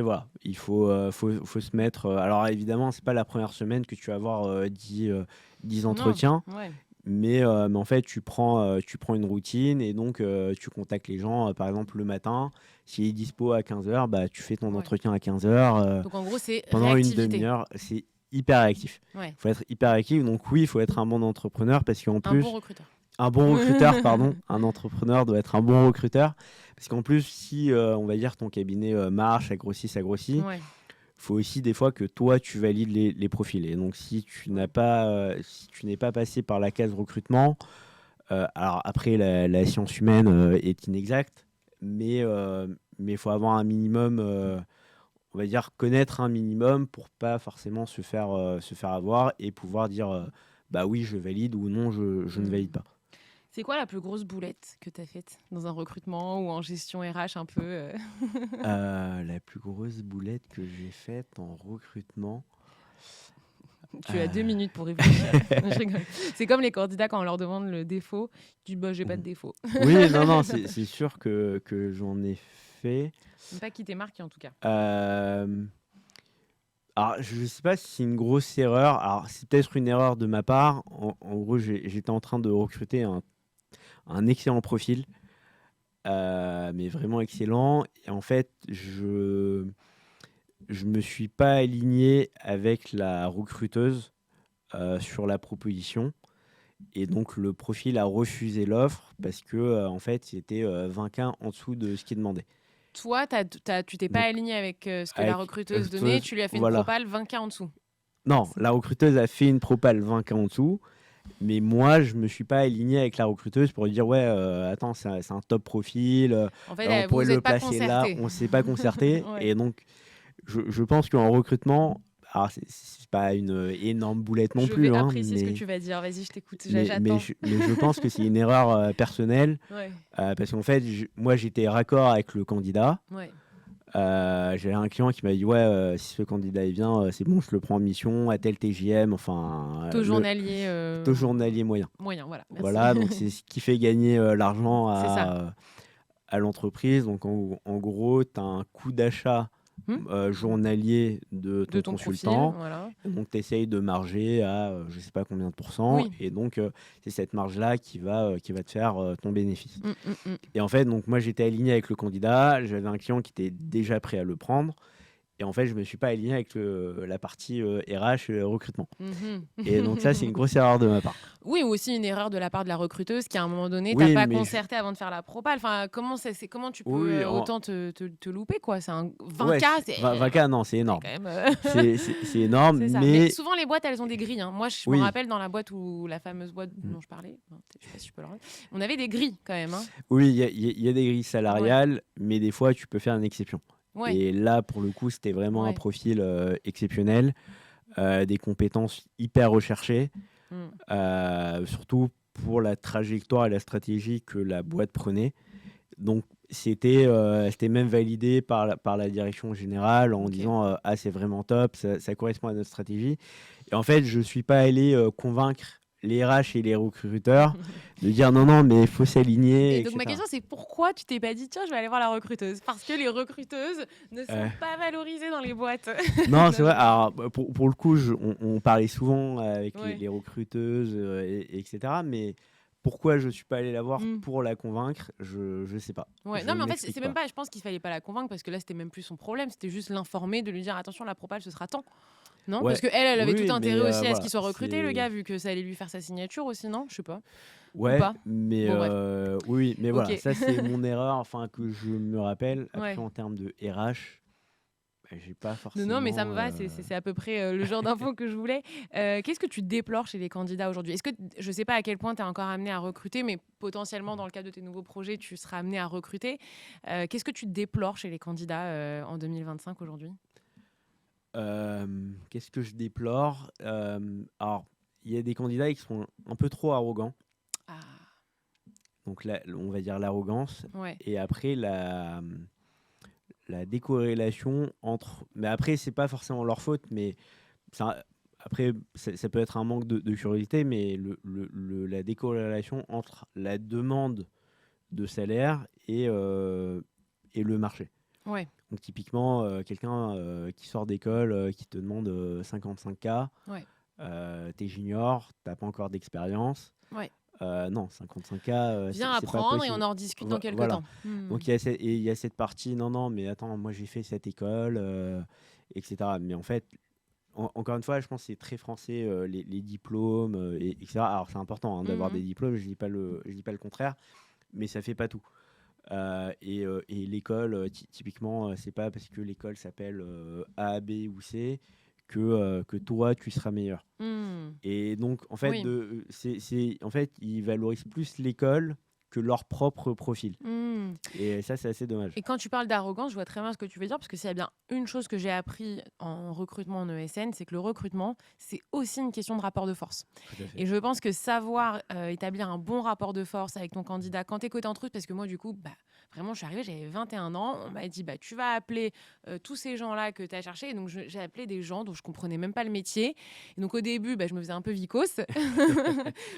B: voilà, il faut se mettre. Alors évidemment, c'est pas la première semaine que tu vas avoir 10 entretiens,
A: Non, ouais.
B: mais en fait, tu prends une routine et donc tu contactes les gens, par exemple le matin. S'il est dispo à 15h, tu fais ton entretien à 15h.
A: Donc en gros, c'est
B: Pendant une
A: réactivité.
B: demi-heure, c'est hyper réactif.
A: Ouais.
B: Il faut être hyper actif. Donc oui, il faut être un bon entrepreneur parce qu'en
A: Un
B: plus,
A: bon recruteur.
B: un bon recruteur, pardon. Un entrepreneur doit être un bon recruteur. Parce qu'en plus, si, on va dire, ton cabinet marche, ça grossit,
A: Ouais.
B: faut aussi des fois que toi, tu valides les profils. Et donc, si tu n'es pas passé par la case recrutement, alors après, la science humaine est inexacte, mais il faut avoir un minimum, on va dire connaître un minimum pour pas forcément se faire avoir et pouvoir dire bah oui, je valide ou non, je ne valide pas.
A: C'est quoi la plus grosse boulette que tu as faite dans un recrutement ou en gestion RH un peu
B: La plus grosse boulette que j'ai faite en recrutement.
A: Tu as 2 minutes pour réfléchir. Je rigole. C'est comme les candidats quand on leur demande le défaut, tu dis bah j'ai pas de défaut.
B: Oui, non, c'est sûr que j'en ai fait.
A: Pas qui t'est marqué en tout cas.
B: Alors, je sais pas si c'est une grosse erreur. Alors, c'est peut-être une erreur de ma part. En gros, j'étais en train de recruter un excellent profil, mais vraiment excellent. Et en fait, je me suis pas aligné avec la recruteuse sur la proposition. Et donc, le profil a refusé l'offre parce que, en fait, c'était 20K en dessous de ce qu'il demandait.
A: Toi, tu t'es pas
B: Donc,
A: aligné avec ce que
B: avec
A: la recruteuse
B: la
A: donnait,
B: recruteuse,
A: tu lui as fait
B: voilà.
A: une propale 20K en dessous.
B: Non, la recruteuse a fait une propale 20K en dessous, mais moi, je me suis pas aligné avec la recruteuse pour lui dire ouais, attends, c'est un top profil,
A: En fait,
B: on
A: vous
B: pourrait
A: vous
B: le
A: êtes pas
B: placer là,
A: concerté.
B: on s'est pas concerté.
A: Ouais.
B: Et donc, je pense qu'en recrutement, alors c'est pas une énorme boulette non
A: Je
B: plus,
A: vais
B: hein,
A: apprécier ce que
B: mais,
A: tu vas dire. Vas-y, je t'écoute.
B: mais,
A: J'attends.
B: je pense que c'est une erreur personnelle,
A: Ouais,
B: parce qu'en fait, moi, j'étais raccord avec le candidat.
A: ouais.
B: J'avais un client qui m'a dit ouais, si ce candidat il vient, c'est bon, je le prends en mission à tel TJM, enfin
A: Taux journalier
B: taux journalier moyen.
A: moyen, voilà. Merci.
B: Voilà, donc c'est ce qui fait gagner l'argent
A: C'est ça.
B: à l'entreprise. Donc en gros, tu as un coût d'achat journalier de
A: De
B: ton
A: ton profil,
B: consultant.
A: voilà.
B: Donc tu essayes de marger à je sais pas combien de pourcents.
A: Oui.
B: Et donc c'est cette marge-là qui va te faire ton bénéfice.
A: Mm.
B: Et en fait, donc moi j'étais aligné avec le candidat, j'avais un client qui était déjà prêt à le prendre. Et en fait, je me suis pas aligné avec la partie RH recrutement.
A: Mhm.
B: Et donc ça, c'est une grosse erreur de ma part.
A: Oui, ou aussi une erreur de la part de la recruteuse qui, à un moment donné,
B: Oui,
A: t'a pas
B: mais
A: concerté avant de faire la propale. Enfin, comment tu peux
B: Oui,
A: autant te louper, quoi. C'est un 20K,
B: Ouais,
A: c'est
B: 20K, non, c'est
A: c'est
B: énorme.
A: quand même...
B: C'est énorme,
A: C'est ça.
B: mais
A: Mais souvent, les boîtes, elles ont des grilles, hein. Moi, je
B: Oui.
A: me rappelle dans la boîte où la fameuse boîte dont je parlais, je sais pas si je peux le rappeler, on avait des grilles quand même, hein.
B: oui, il y a des grilles salariales, mais des fois, tu peux faire une exception.
A: Ouais.
B: Et là, pour le coup, c'était vraiment un
A: Ouais.
B: profil exceptionnel, des compétences hyper recherchées,
A: Mm.
B: surtout pour la trajectoire et la stratégie que la boîte prenait. Donc, c'était même validé par la direction générale en
A: Ok.
B: disant ah, c'est vraiment top, ça correspond à notre stratégie. Et en fait, je ne suis pas allé convaincre les RH et les recruteurs de dire non, mais il faut s'aligner,
A: Et donc, ma
B: etc.
A: question, c'est pourquoi tu t'es pas dit, tiens, je vais aller voir la recruteuse? Parce que les recruteuses ne sont pas valorisées dans les boîtes.
B: Non, c'est vrai. Alors, pour le coup, on parlait souvent avec
A: Ouais.
B: les recruteuses, etc. Mais pourquoi je ne suis pas allé la voir
A: Mm.
B: pour la convaincre, je ne sais pas.
A: Ouais.
B: Je
A: Non, mais en fait,
B: m'explique
A: c'est même pas, je pense qu'il fallait pas la convaincre parce que là, c'était même plus son problème. C'était juste l'informer, de lui dire, attention, la propale, ce sera tant. Non?
B: Ouais.
A: Parce qu'elle avait
B: Oui,
A: tout intérêt
B: mais,
A: aussi à ce
B: voilà,
A: qu'il soit recruté, le
B: c'est-
A: gars, vu que ça allait lui faire sa signature aussi, non? Je sais pas.
B: Ouais,
A: pas
B: mais
A: Bon, bref.
B: oui, mais voilà,
A: Ok.
B: ça c'est mon erreur, enfin que je me rappelle. Après,
A: Ouais.
B: en termes de RH, j'ai pas forcément.
A: Non, mais ça me va, c'est à peu près le genre d'infos que je voulais. Qu'est-ce que tu déplores chez les candidats aujourd'hui? Est-ce que, je sais pas à quel point tu es encore amené à recruter, mais potentiellement, dans le cadre de tes nouveaux projets, tu seras amené à recruter. Qu'est-ce que tu déplores chez les candidats en 2025 aujourd'hui?
B: Qu'est-ce que je déplore? Alors, il y a des candidats qui sont un peu trop arrogants.
A: Ah,
B: Donc là, on va dire l'arrogance.
A: ouais.
B: Et après, la décorrélation entre. Mais après, c'est pas forcément leur faute, mais après, ça peut être un manque de curiosité, mais la décorrélation entre la demande de salaire et le marché.
A: Ouais.
B: Donc typiquement, quelqu'un qui sort d'école, qui te demande 55K,
A: Ouais.
B: t'es junior, t'as pas encore d'expérience.
A: Ouais.
B: Non, 55K,
A: Viens
B: c'est pas
A: apprendre et
B: possible.
A: on en rediscute dans quelques
B: Voilà.
A: temps.
B: Donc il y a cette partie, non, mais attends, moi j'ai fait cette école, etc. Mais en fait, encore une fois, je pense que c'est très français, les diplômes, etc. Alors c'est important d'avoir des diplômes, je dis pas le contraire, mais ça fait pas tout. Et l'école, typiquement, c'est pas parce que l'école s'appelle A, B ou C que toi, tu seras meilleur. Et donc, en fait, en fait, ils valorisent plus l'école que leur propre profil. Et ça, c'est assez dommage.
A: Et quand tu parles d'arrogance, je vois très bien ce que tu veux dire, parce que s'il y a bien une chose que j'ai appris en recrutement en ESN, c'est que le recrutement, c'est aussi une question de rapport de force.
B: Tout à fait.
A: Et je pense que savoir établir un bon rapport de force avec ton candidat, quand tu es côté en truc, parce que moi, du coup, vraiment, je suis arrivée, j'avais 21 ans, on m'a dit, tu vas appeler tous ces gens-là que tu as cherchés. Et donc, j'ai appelé des gens dont je comprenais même pas le métier. Et donc, au début, je me faisais un peu vicose,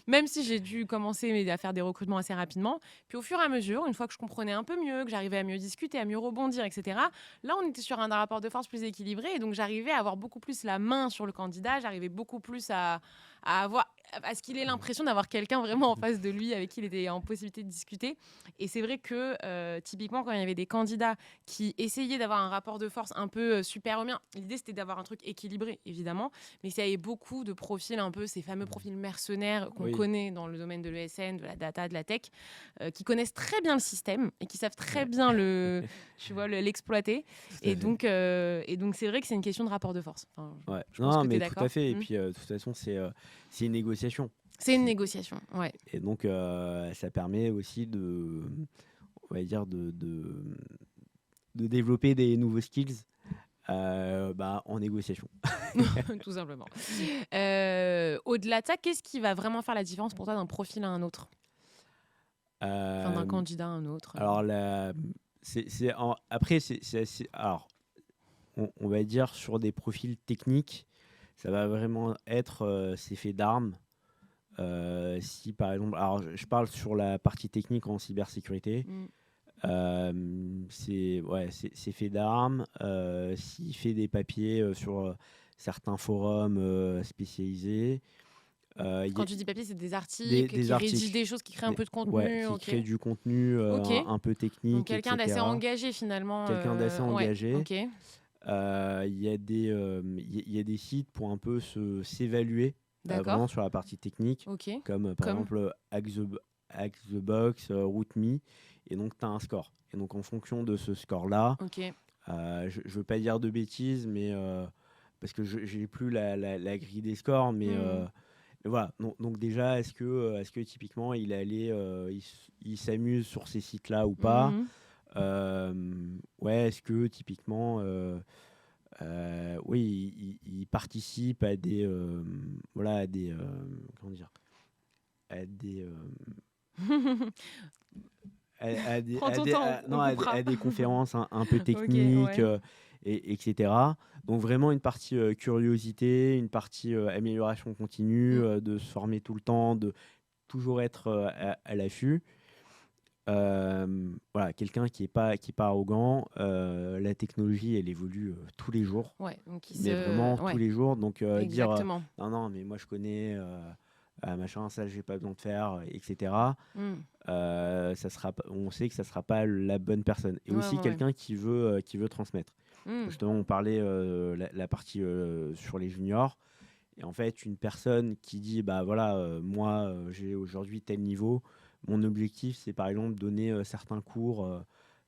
A: même si j'ai dû commencer à faire des recrutements assez rapidement. Puis, au fur et à mesure, une fois que je comprenais un peu mieux, que j'arrivais à mieux discuter, à mieux rebondir, etc., là, on était sur un rapport de force plus équilibré. Et donc, j'arrivais à avoir beaucoup plus la main sur le candidat, j'arrivais beaucoup plus à ce qu'il ait l'impression d'avoir quelqu'un vraiment en face de lui avec qui il était en possibilité de discuter. Et c'est vrai que typiquement, quand il y avait des candidats qui essayaient d'avoir un rapport de force un peu super au mien, l'idée c'était d'avoir un truc équilibré, évidemment, mais il y avait beaucoup de profils un peu, ces fameux profils mercenaires qu'on connaît dans le domaine de l'ESN, de la data, de la tech, qui connaissent très bien le système et qui savent très bien l'exploiter. Et donc c'est vrai que c'est une question de rapport de force. Enfin, je pense que t'es d'accord.
B: Tout à fait. Et puis, de toute façon, c'est une négociation.
A: C'est une négociation, ouais.
B: Et donc, ça permet aussi on va dire, de développer des nouveaux skills en négociation.
A: Tout simplement. Au-delà de ça, qu'est-ce qui va vraiment faire la différence pour toi d'un profil à un autre, d'un candidat à un autre?
B: Alors, après, c'est assez... Alors, on va dire sur des profils techniques, ça va vraiment être ces faits d'armes. Si par exemple, alors je parle sur la partie technique en cybersécurité, c'est faits d'armes, s'il fait des papiers sur certains forums spécialisés.
A: Quand tu dis papier, c'est des articles qui rédigent des choses, qui créent un peu de contenu.
B: Qui créent du contenu un peu technique.
A: Donc quelqu'un d'assez engagé finalement.
B: Quelqu'un d'assez engagé.
A: Ouais,
B: il y a des sites pour un peu s'évaluer vraiment sur la partie technique, comme par exemple Hack the Box, RootMe, et donc tu as un score. Et donc en fonction de ce score-là, je ne veux pas dire de bêtises, mais parce que je n'ai plus la grille des scores, mais voilà. Donc déjà, est-ce que typiquement il s'amuse sur ces sites-là ou pas? Est-ce que typiquement il participe à des comment dire, à des conférences un peu techniques, etc. Donc vraiment une partie curiosité, une partie amélioration continue, de se former tout le temps, de toujours être à l'affût. Quelqu'un qui est pas arrogant. La technologie, elle évolue tous les jours, vraiment tous les jours. Donc dire non, mais moi je connais machin, ça j'ai pas besoin de faire, etc. On sait que ça sera pas la bonne personne. Et aussi quelqu'un qui veut transmettre. Justement, on parlait la partie sur les juniors. Et en fait, une personne qui dit moi j'ai aujourd'hui tel niveau. Mon objectif, c'est par exemple donner certains cours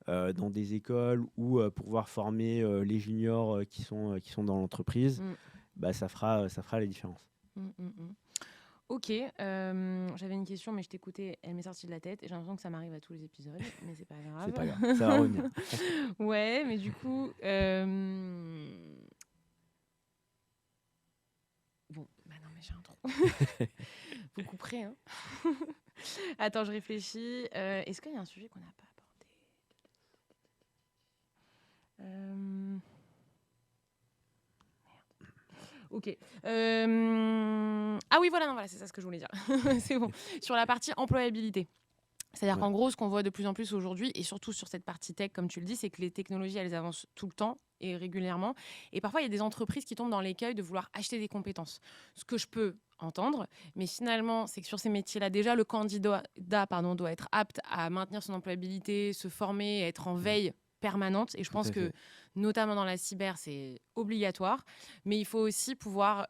B: dans des écoles ou pouvoir former les juniors qui sont dans l'entreprise. Ça fera la différence.
A: Ok, j'avais une question, mais je t'écoutais, elle m'est sortie de la tête et j'ai l'impression que ça m'arrive à tous les épisodes, mais c'est pas grave.
B: C'est pas grave, ça va revenir.
A: Ouais, mais du coup, bon, non, mais j'ai un trou. Vous couperez, hein. Attends, je réfléchis. Est-ce qu'il y a un sujet qu'on n'a pas abordé? Merde. Ok. Ah oui, voilà, c'est ça ce que je voulais dire. C'est bon. Sur la partie employabilité. C'est-à-dire qu'en gros, ce qu'on voit de plus en plus aujourd'hui, et surtout sur cette partie tech, comme tu le dis, c'est que les technologies, elles avancent tout le temps et régulièrement. Et parfois, il y a des entreprises qui tombent dans l'écueil de vouloir acheter des compétences. Ce que je peux entendre, mais finalement, c'est que sur ces métiers-là, déjà, le candidat doit être apte à maintenir son employabilité, se former, être en veille permanente. Et je pense que, notamment dans la cyber, c'est obligatoire. Mais il faut aussi pouvoir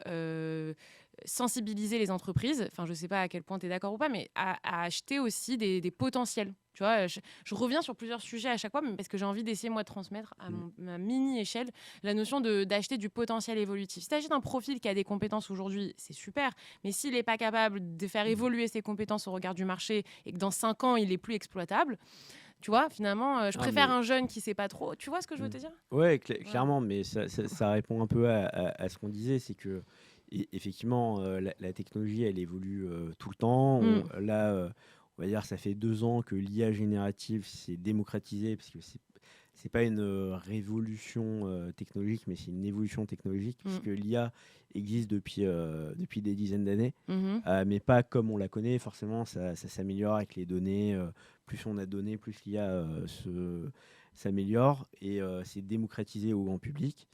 A: sensibiliser les entreprises, enfin je sais pas à quel point tu es d'accord ou pas, mais à acheter aussi des potentiels. Tu vois, je reviens sur plusieurs sujets à chaque fois, mais parce que j'ai envie d'essayer moi de transmettre à ma mini-échelle la notion d'acheter du potentiel évolutif. Si tu achètes un profil qui a des compétences aujourd'hui, c'est super, mais s'il n'est pas capable de faire évoluer ses compétences au regard du marché et que dans 5 ans, il est plus exploitable, tu vois, finalement, je préfère un jeune qui sait pas trop. Tu vois ce que je veux te dire?
B: Ouais, clairement, mais ça répond un peu à ce qu'on disait, c'est que effectivement, la technologie, elle évolue tout le temps. Là, on va dire, ça fait 2 ans que l'IA générative s'est démocratisée, parce que c'est pas une révolution technologique, mais c'est une évolution technologique, puisque l'IA existe depuis des dizaines d'années, mais pas comme on la connaît. Forcément, ça s'améliore avec les données. Plus on a de données, plus l'IA s'améliore, et c'est démocratisé au grand public.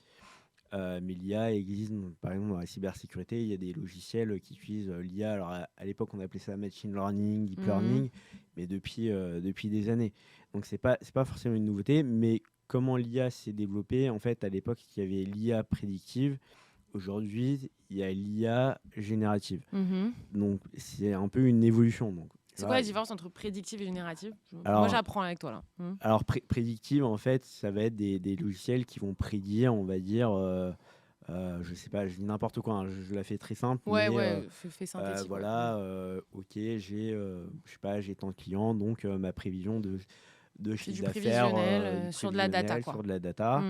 B: Mais l'IA existe, par exemple, dans la cybersécurité, il y a des logiciels qui utilisent l'IA. Alors, à l'époque, on appelait ça machine learning, deep learning, mais depuis des années. Donc, c'est pas forcément une nouveauté, mais comment l'IA s'est développée, en fait, à l'époque, il y avait l'IA prédictive. Aujourd'hui, il y a l'IA générative. Donc, c'est un peu une évolution. Donc,
A: c'est quoi la différence entre prédictive et générative?
B: Alors,
A: moi, j'apprends avec toi, là.
B: Alors, prédictive, en fait, ça va être des logiciels qui vont prédire, on va dire, je sais pas, je dis n'importe quoi, hein, je la fais très simple.
A: Ouais, fais synthétique.
B: Voilà, ok, j'ai tant de clients, donc ma prévision de chiffre d'affaires
A: sur de la data, quoi.
B: Sur de la data.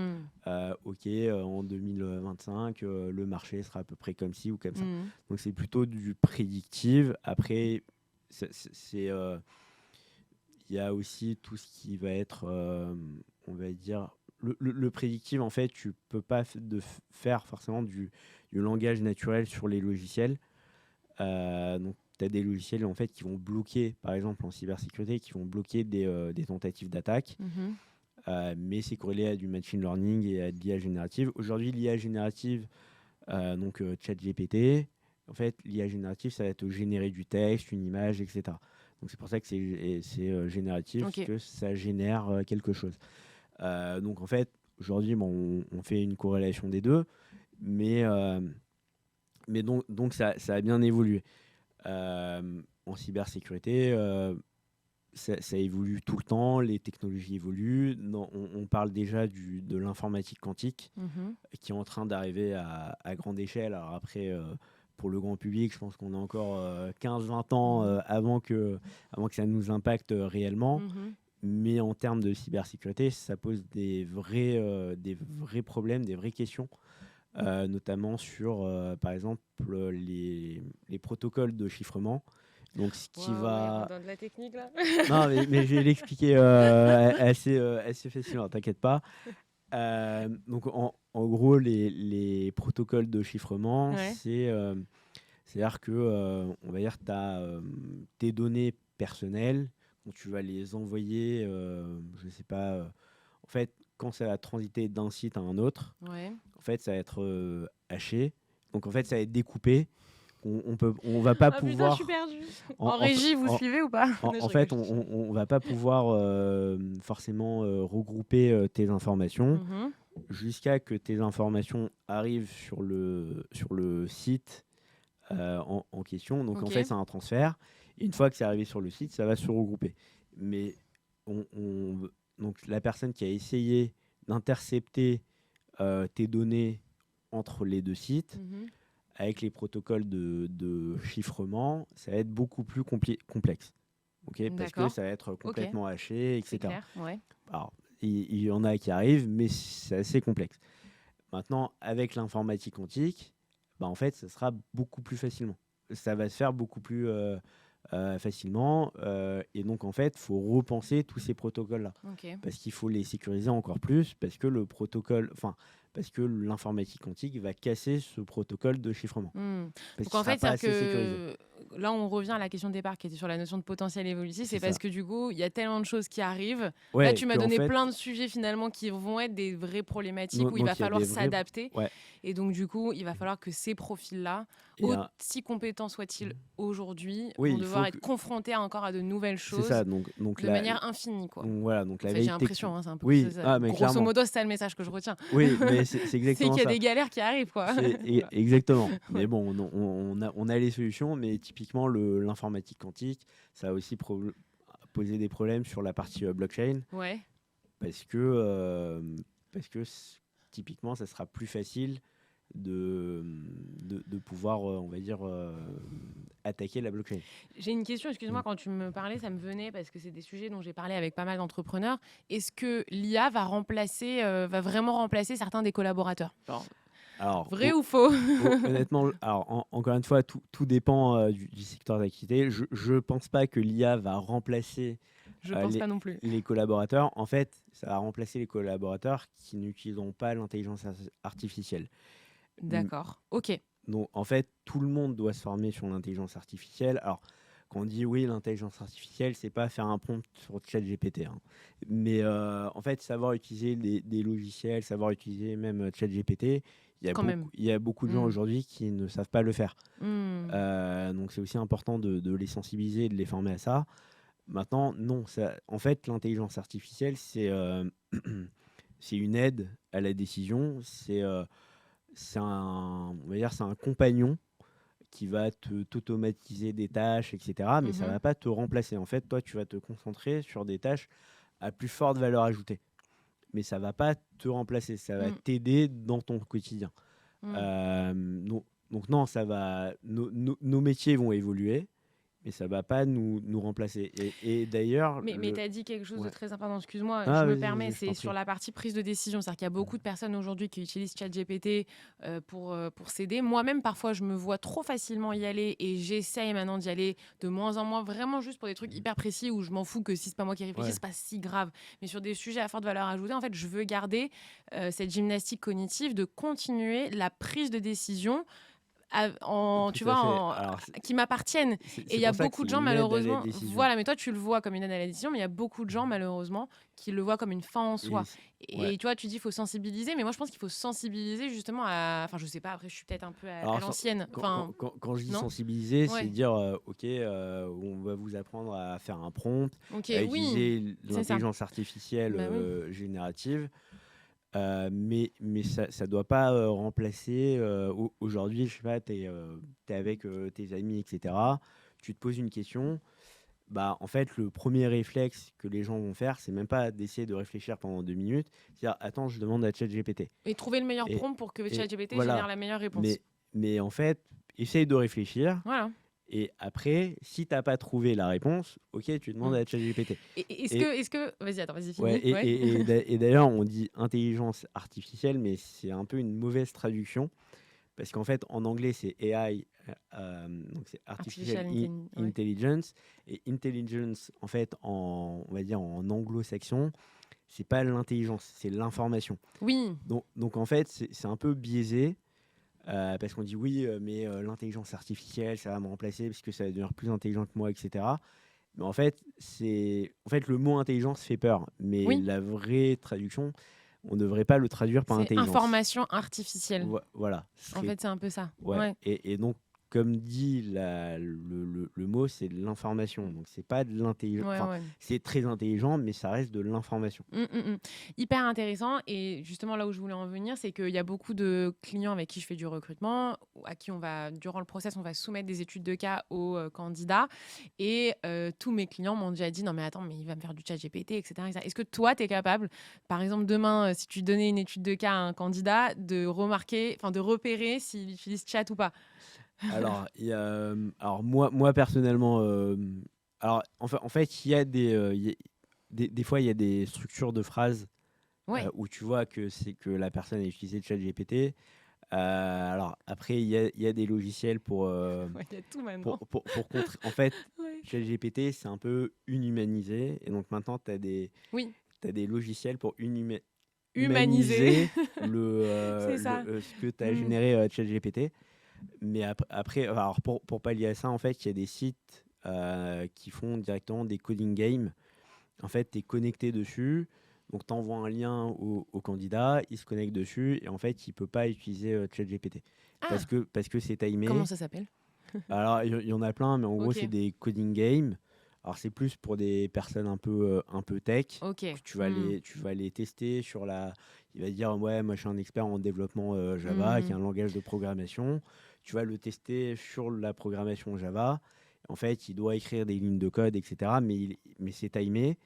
B: Ok, en 2025, le marché sera à peu près comme ci ou comme ça. Donc, c'est plutôt du prédictive. Après, il y a aussi tout ce qui va être, on va dire, le prédictif. En fait, tu peux pas faire forcément du langage naturel sur les logiciels. Donc, tu as des logiciels en fait, qui vont bloquer, par exemple en cybersécurité, qui vont bloquer des tentatives d'attaque. Mais c'est corrélé à du machine learning et à de l'IA générative. Aujourd'hui, l'IA générative, donc ChatGPT, en fait, l'IA générative, ça va te générer du texte, une image, etc. Donc, c'est pour ça que c'est génératif, parce que ça génère quelque chose. Donc, en fait, aujourd'hui, on fait une corrélation des deux, mais donc ça a bien évolué. En cybersécurité, ça évolue tout le temps, les technologies évoluent. On parle déjà de l'informatique quantique, qui est en train d'arriver à grande échelle. Alors après, pour le grand public, je pense qu'on a encore 15-20 ans avant que ça nous impacte réellement. Mais en termes de cybersécurité, ça pose des vrais problèmes, des vraies questions, notamment sur, par exemple, les protocoles de chiffrement. Donc, ce qui va...
A: Dans de la technique, là.
B: Non, mais je vais l'expliquer assez facilement, t'inquiète pas. Donc, en gros, les protocoles de chiffrement, c'est-à-dire que, on va dire, tu as tes données personnelles, donc tu vas les envoyer, je sais pas, en fait, quand ça va transiter d'un site à un autre, en fait, ça va être haché. Donc, en fait, ça va être découpé. On va pas pouvoir.
A: Putain, je suis perdue. En régie, vous suivez ou pas?
B: En fait, on va pas pouvoir forcément regrouper tes informations jusqu'à que tes informations arrivent sur le site en question. Donc, en fait, c'est un transfert. Et une fois que c'est arrivé sur le site, ça va se regrouper. Mais donc, la personne qui a essayé d'intercepter tes données entre les deux sites, avec les protocoles de chiffrement, ça va être beaucoup plus complexe. Parce que ça va être complètement haché, etc.
A: C'est clair,
B: Alors, il y en a qui arrivent, mais c'est assez complexe. Maintenant, avec l'informatique quantique, en fait, ça sera beaucoup plus facilement. Ça va se faire beaucoup plus facilement. Et donc, en fait, il faut repenser tous ces protocoles-là. Parce qu'il faut les sécuriser encore plus, parce que parce que l'informatique quantique va casser ce protocole de chiffrement.
A: Donc en fait, c'est que là, on revient à la question de départ qui était sur la notion de potentiel évolutif. C'est parce que du coup, il y a tellement de choses qui arrivent. Là, tu m'as donné plein de sujets finalement qui vont être des vraies problématiques où il va falloir s'adapter. Et donc, du coup, il va falloir que ces profils-là
B: Et
A: aussi compétents soient-ils aujourd'hui,
B: Oui,
A: vont
B: il
A: devoir
B: faut
A: être confrontés encore à de nouvelles
B: c'est
A: choses
B: ça. Donc
A: de manière infinie, quoi.
B: voilà, donc
A: En
B: la
A: fait,
B: veille
A: j'ai l'impression, hein, c'est un peu
B: oui,
A: ça.
B: mais
A: Grosso
B: clairement.
A: modo, c'est ça le message que je retiens.
B: Oui, mais c'est
A: C'est
B: exactement
A: qu'il y a
B: ça.
A: des galères qui arrivent, quoi. Voilà.
B: Exactement. Mais
A: Ouais.
B: bon, on a les solutions, mais typiquement l'informatique quantique, ça a aussi posé des problèmes sur la partie blockchain
A: Ouais.
B: parce que, euh, parce que typiquement, ça sera plus facile de pouvoir, on va dire, attaquer la blockchain.
A: J'ai une question, excuse-moi, quand tu me parlais, ça me venait parce que c'est des sujets dont j'ai parlé avec pas mal d'entrepreneurs. Est-ce que l'IA va vraiment remplacer certains des collaborateurs? Genre,
B: Alors,
A: vrai ou faux?
B: honnêtement, alors, encore une fois, tout dépend du secteur d'activité. Je pense pas que l'IA va remplacer
A: Je pense
B: les,
A: pas non plus.
B: les collaborateurs. En fait, ça va remplacer les collaborateurs qui n'utiliseront pas l'intelligence artificielle.
A: D'accord. Ok.
B: Donc, en fait, tout le monde doit se former sur l'intelligence artificielle. Alors, quand on dit oui, l'intelligence artificielle, c'est pas faire un prompt sur ChatGPT, hein. Mais en fait, savoir utiliser des logiciels, savoir utiliser même ChatGPT,
A: Quand même.
B: il y a beaucoup de gens
A: Mm.
B: aujourd'hui qui ne savent pas le faire.
A: Mm.
B: Donc, c'est aussi important de les sensibiliser et de les former à ça. Maintenant, non, en fait, l'intelligence artificielle, c'est une aide à la décision. On va dire, c'est un compagnon qui va t'automatiser des tâches, etc. Mais ça
A: Mhm.
B: va pas te remplacer. En fait, toi, tu vas te concentrer sur des tâches à plus forte valeur ajoutée. Mais ça va pas te remplacer. Ça va
A: Mm.
B: t'aider dans ton quotidien. Donc non, nos métiers vont évoluer, mais ça va pas nous remplacer. Et d'ailleurs,
A: Mais tu as dit quelque chose de
B: ouais.
A: très important, excuse-moi,
B: Ah,
A: je me
B: vas-y,
A: permets,
B: vas-y, je t'en
A: c'est sur
B: prie.
A: la partie prise de décision. C'est-à-dire qu'il y a beaucoup de personnes aujourd'hui qui utilisent ChatGPT pour s'aider. Moi-même, parfois, je me vois trop facilement y aller et j'essaye maintenant d'y aller de moins en moins, vraiment juste pour des trucs hyper précis où je m'en fous que si c'est pas moi qui réfléchis,
B: Ouais.
A: c'est pas si grave. Mais sur des sujets à forte valeur ajoutée, en fait, je veux garder cette gymnastique cognitive de continuer la prise de décision
B: Tout
A: tu
B: à
A: vois,
B: fait. Alors,
A: qui m'appartiennent. Et
B: c'est
A: il y a
B: pour ça que
A: beaucoup
B: c'est
A: de gens,
B: une aide à la
A: malheureusement,
B: décision.
A: voilà, mais toi, tu le vois comme une aide à la décision, mais il y a beaucoup de gens, malheureusement, qui le voient comme une fin en soi.
B: Ouais.
A: Et tu vois, tu dis qu'il faut sensibiliser, mais moi, je pense qu'il faut sensibiliser justement à. Enfin, je sais pas, après, je suis peut-être un peu à
B: Alors,
A: l'ancienne. Enfin,
B: quand je dis
A: non.
B: sensibiliser, c'est
A: Ouais.
B: dire, OK, on va vous apprendre à faire un prompt,
A: Ok,
B: à
A: oui,
B: utiliser
A: c'est ça.
B: l'intelligence artificielle
A: Bah oui.
B: générative. Mais ça ne doit pas remplacer. Aujourd'hui, je sais pas, tu es avec tes amis, etc. Tu te poses une question. Bah, en fait, le premier réflexe que les gens vont faire, c'est même pas d'essayer de réfléchir pendant 2 minutes. C'est-à-dire, attends, je demande à ChatGPT.
A: Et trouver le meilleur
B: Et,
A: prompt pour que
B: et
A: ChatGPT génère
B: voilà.
A: la meilleure réponse.
B: Mais en fait, essaye de réfléchir.
A: Voilà.
B: Et après, si tu n'as pas trouvé la réponse, ok, tu demandes
A: Mm.
B: à ChatGPT.
A: Est-ce que. Vas-y, attends, vas-y,
B: Ouais,
A: finis. Ouais.
B: et d'ailleurs, on dit intelligence artificielle, mais c'est un peu une mauvaise traduction. Parce qu'en fait, en anglais, c'est AI, donc c'est Artificial
A: Ouais.
B: Intelligence. Et intelligence, en fait, on va dire en anglo-saxon, c'est pas l'intelligence, c'est l'information.
A: Oui.
B: Donc en fait, c'est un peu biaisé. Parce qu'on dit oui, mais l'intelligence artificielle, ça va me remplacer parce que ça va devenir plus intelligent que moi, etc. Mais en fait, le mot intelligence fait peur. Mais
A: Oui.
B: la vraie traduction, on ne devrait pas le traduire par
A: C'est
B: intelligence.
A: information artificielle.
B: Voilà.
A: En fait, c'est un peu ça.
B: Ouais.
A: Ouais.
B: Et donc, comme dit le mot, c'est de l'information. Donc, c'est pas de l'intelligence.
A: Ouais,
B: Enfin,
A: ouais.
B: c'est très intelligent, mais ça reste de l'information.
A: Hyper intéressant. Et justement, là où je voulais en venir, c'est qu'il y a beaucoup de clients avec qui je fais du recrutement, à qui durant le process, on va soumettre des études de cas aux candidats. Et tous mes clients m'ont déjà dit, non mais attends, mais il va me faire du chat GPT, etc. Est-ce que toi, tu es capable, par exemple, demain, si tu donnais une étude de cas à un candidat, de repérer s'il utilise chat ou pas?
B: Alors, moi personnellement, en fait, il y a des fois, il y a des structures de phrases
A: Ouais.
B: où tu vois que la personne a utilisé ChatGPT. Alors après, il y a des logiciels pour
A: Il y a tout maintenant.
B: pour contrer. En fait,
A: Ouais.
B: ChatGPT, c'est un peu inhumanisé, et donc maintenant,
A: Oui.
B: t'as des logiciels pour
A: Humaniser.
B: humaniser
A: C'est ça.
B: ce que tu as
A: Mm.
B: généré ChatGPT. Mais après, alors pour pallier à ça, en fait, il y a des sites qui font directement des coding games. En fait, tu es connecté dessus. Donc, tu envoies un lien au candidat, il se connecte dessus et en fait, il peut pas utiliser ChatGPT
A: Ah,
B: parce que c'est timé.
A: comment ça s'appelle?
B: Alors, il y en a plein, mais en gros,
A: Ok,
B: c'est des coding games. Alors, c'est plus pour des personnes un peu tech.
A: ok.
B: Tu vas les tester sur la. Il va dire, ouais, moi, je suis un expert en développement Java, qui est
A: Hmm.
B: un langage de programmation. Tu vas le tester sur la programmation Java. En fait, il doit écrire des lignes de code, etc. Mais c'est timé.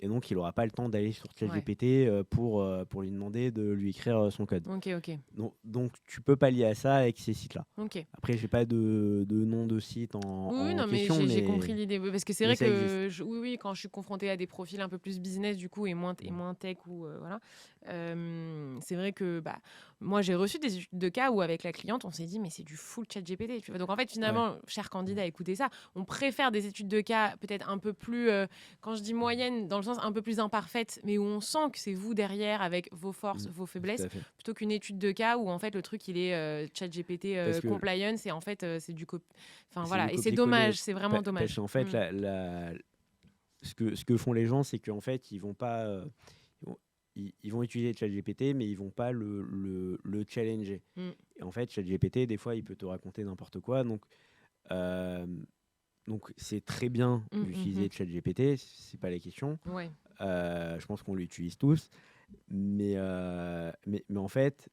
B: Et donc, il n'aura pas le temps d'aller sur
A: Ouais,
B: ChatGPT pour lui demander de lui écrire son code.
A: ok, ok.
B: Donc, tu peux pallier à ça avec ces sites-là.
A: Ok.
B: Après, j'ai pas de nom de site
A: Oui, oui,
B: en
A: non, mais
B: question,
A: j'ai compris l'idée. Oui, parce que c'est
B: mais
A: vrai
B: ça existe.
A: que, oui, oui, quand je suis confrontée à des profils un peu plus business, du coup, et moins tech, ou voilà, c'est vrai que bah, moi, j'ai reçu des études de cas où, avec la cliente, on s'est dit, mais c'est du full chat GPT. Tu vois. Donc, en fait,
B: Ouais.
A: finalement, cher candidat, écoutez ça, on préfère des études de cas peut-être un peu plus, quand je dis moyenne, dans le sens un peu plus imparfaite, mais où on sent que c'est vous derrière avec vos forces, vos
B: Tout
A: faiblesses,
B: à fait.
A: plutôt qu'une étude de cas où, en fait, le truc, il est chat GPT
B: Parce que
A: compliance, et en fait, c'est du enfin
B: c'est du
A: voilà, et c'est
B: copier-coller.
A: dommage, c'est vraiment
B: Parce
A: dommage.
B: qu'en fait, ce que font les gens, c'est qu'en fait, ils vont pas, ils vont utiliser ChatGPT, mais ils vont pas le challenger.
A: Mm.
B: Et en fait, ChatGPT, des fois, il peut te raconter n'importe quoi. Euh, donc c'est très bien
A: Mm,
B: d'utiliser ChatGPT, c'est pas la question.
A: Ouais.
B: Je pense qu'on l'utilise tous. Mais en fait,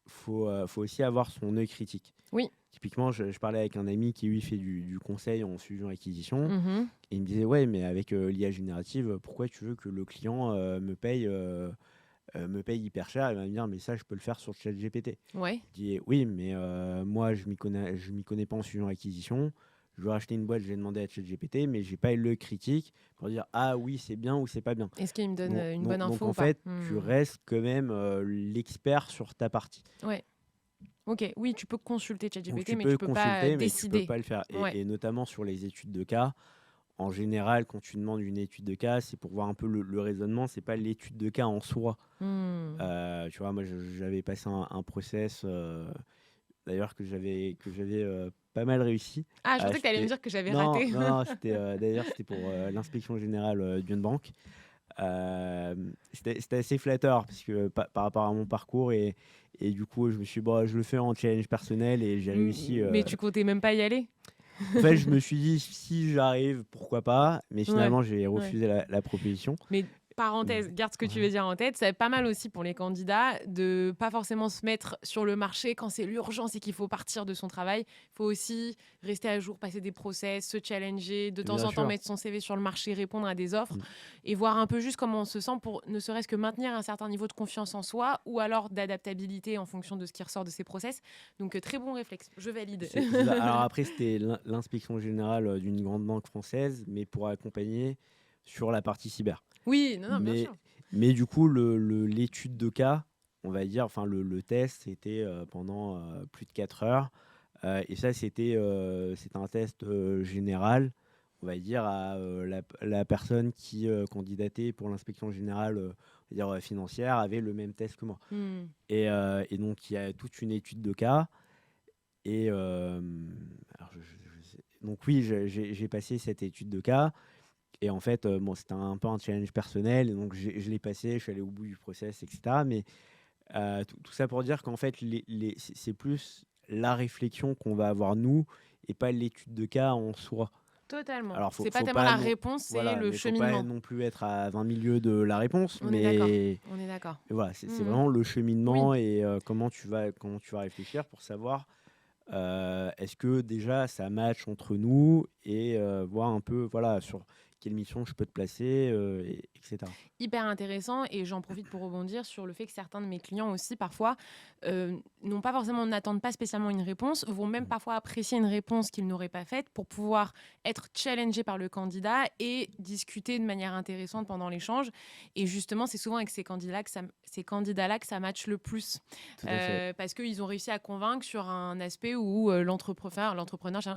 B: faut aussi avoir son œil critique.
A: Oui.
B: Typiquement, je parlais avec un ami qui, lui, fait du conseil en fusion-acquisition.
A: Mhm.
B: Et il me disait, ouais, mais avec l'IA générative, pourquoi tu veux que le client me paye hyper cher? Il va me dire, mais ça, je peux le faire sur ChatGPT.
A: Ouais.
B: Je dis, oui, mais moi, je m'y connais pas en fusion-acquisition. Je veux racheter une boîte, je vais demander à ChatGPT, mais j'ai pas le critique pour dire, ah oui, c'est bien ou c'est pas bien.
A: Est-ce qu'il me donne une bonne
B: Donc,
A: info
B: en
A: ou pas?
B: fait, tu restes quand même l'expert sur ta partie.
A: Ouais. Ok. Oui, tu peux consulter
B: Donc
A: ChatGPT,
B: tu
A: mais tu
B: peux
A: peux pas
B: consulter, mais tu peux
A: décider.
B: pas le faire.
A: Ouais.
B: Et notamment sur les études de cas, en général, quand tu demandes une étude de cas, c'est pour voir un peu le raisonnement, c'est pas l'étude de cas en soi.
A: Hmm.
B: Tu vois, moi j'avais passé un process, d'ailleurs que j'avais pas mal réussi.
A: Ah, je pensais que tu allais me
B: C'était
A: dire que j'avais
B: non,
A: raté.
B: non, non, c'était d'ailleurs c'était pour l'inspection générale d'une banque. C'était assez flatteur parce que par rapport à mon parcours et du coup je me suis dit, bon, je le fais en challenge personnel et j'ai réussi.
A: Mais tu comptais même pas y aller?
B: En fait, je me suis dit, si j'arrive, pourquoi pas, mais
A: Ouais.
B: finalement j'ai
A: Ouais.
B: refusé la proposition.
A: Mais parenthèse, garde ce que tu
B: Ouais.
A: veux dire en tête. C'est pas mal aussi pour les candidats de pas forcément se mettre sur le marché quand c'est l'urgence et qu'il faut partir de son travail. Il faut aussi rester à jour, passer des process, se challenger, de temps
B: Bien
A: en temps
B: sûr.
A: mettre son CV sur le marché, répondre à des offres
B: Mm.
A: et voir un peu juste comment on se sent pour ne serait-ce que maintenir un certain niveau de confiance en soi ou alors d'adaptabilité en fonction de ce qui ressort de ces process. Donc très bon réflexe, je valide.
B: C'est ça. Alors après, c'était l'inspection générale d'une grande banque française, mais pour accompagner sur la partie cyber.
A: Oui, non, non, bien
B: Mais,
A: sûr.
B: mais du coup, l'étude de cas, on va dire, enfin le test, c'était pendant plus de 4 heures. Et ça, c'était un test général, on va dire, à la personne qui candidatait pour l'inspection générale on va dire, financière, avait le même test que moi.
A: Hmm.
B: Et donc, il y a toute une étude de cas. Et alors, donc oui, j'ai passé cette étude de cas. Et en fait, bon, c'était un peu un challenge personnel. Et donc, je l'ai passé, je suis allé au bout du process, etc. Mais tout ça pour dire qu'en fait, c'est plus la réflexion qu'on va avoir nous et pas l'étude de cas en soi.
A: Totalement.
B: Alors,
A: C'est pas
B: faut
A: tellement
B: pas
A: la
B: non,
A: réponse, c'est
B: voilà,
A: le
B: mais faut pas
A: cheminement.
B: non plus être à 20 milieux de la réponse.
A: On est d'accord.
B: Mais
A: On est d'accord.
B: voilà, c'est
A: Mhm.
B: vraiment le
A: Oui.
B: cheminement et comment tu vas réfléchir pour savoir est-ce que déjà ça match entre nous et voir un peu voilà sur quelle mission je peux te placer, etc.
A: Hyper intéressant, et j'en profite pour rebondir sur le fait que certains de mes clients aussi parfois n'ont pas forcément, n'attendent pas spécialement une réponse, vont même parfois apprécier une réponse qu'ils n'auraient pas faite pour pouvoir être challengés par le candidat et discuter de manière intéressante pendant l'échange. Et justement, c'est souvent avec ces candidats-là que ça matche le plus.
B: Tout à fait.
A: Parce qu'ils ont réussi à convaincre sur un aspect où l'entrepreneur,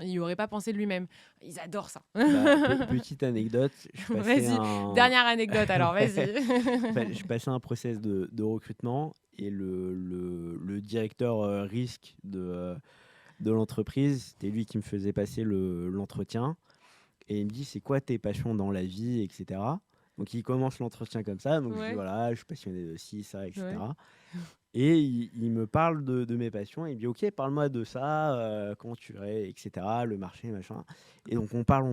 A: il n'y aurait pas pensé de lui-même. Ils adorent ça.
B: Bah, petite anecdote, je passais
A: Vas-y, dernière anecdote alors, vas-y.
B: je passais un process de recrutement et le directeur risque de l'entreprise, c'était lui qui me faisait passer l'entretien. Et il me dit, c'est quoi tes passions dans la vie, etc. Donc il commence l'entretien comme ça, donc je
A: Ouais.
B: dis voilà, je suis passionné de ci, ça, etc.
A: Ouais.
B: Et il me parle de mes passions, il me dit ok, parle-moi de ça, comment tu es, etc. Le marché, machin. Et donc on parle,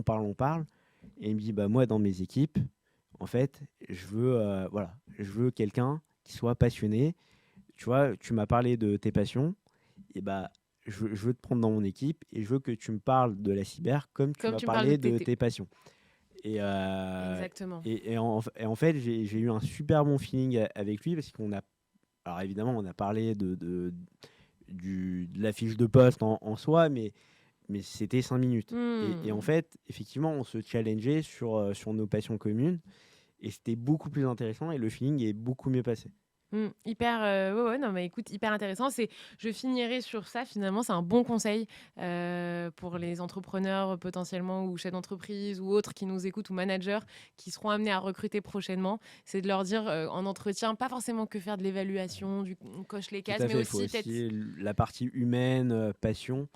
B: et il me dit bah moi dans mes équipes, en fait, je veux quelqu'un qui soit passionné. Tu vois, tu m'as parlé de tes passions, et bah je veux te prendre dans mon équipe et je veux que tu me parles de la cyber comme tu
A: Comme
B: m'as
A: tu me parles
B: parlé
A: de
B: de
A: tes-
B: tes passions. Et,
A: Exactement.
B: en fait, j'ai eu un super bon feeling avec lui parce qu'on a, alors évidemment, on a parlé de la fiche de poste en soi, mais c'était 5 minutes. Et en fait, effectivement, on se challengeait sur nos passions communes et c'était beaucoup plus intéressant et le feeling est beaucoup mieux passé.
A: Hyper, ouais, non, mais écoute, hyper intéressant. Je finirai sur ça. Finalement, c'est un bon conseil pour les entrepreneurs potentiellement ou chefs d'entreprise ou autres qui nous écoutent ou managers qui seront amenés à recruter prochainement. C'est de leur dire en entretien, pas forcément que faire de l'évaluation, on coche les
B: Tout
A: cases,
B: à
A: mais
B: fait, il faut
A: aussi peut-être
B: aussi la partie humaine, passion.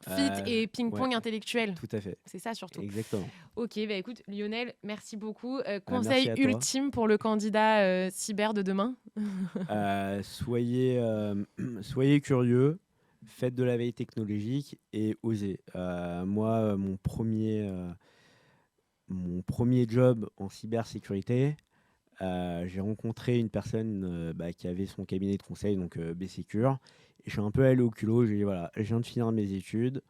A: fit et ping-pong
B: Ouais,
A: intellectuel.
B: tout à fait,
A: C'est ça surtout.
B: exactement.
A: Ok, bah écoute, Lionel, merci beaucoup.
B: Merci
A: Conseil
B: à toi.
A: ultime pour le candidat cyber de demain.
B: Soyez curieux, faites de la veille technologique et osez. Moi, mon premier job en cybersécurité, j'ai rencontré une personne qui avait son cabinet de conseil, donc B-Secure, et je suis un peu allé au culot. J'ai dit voilà, je viens de finir mes études,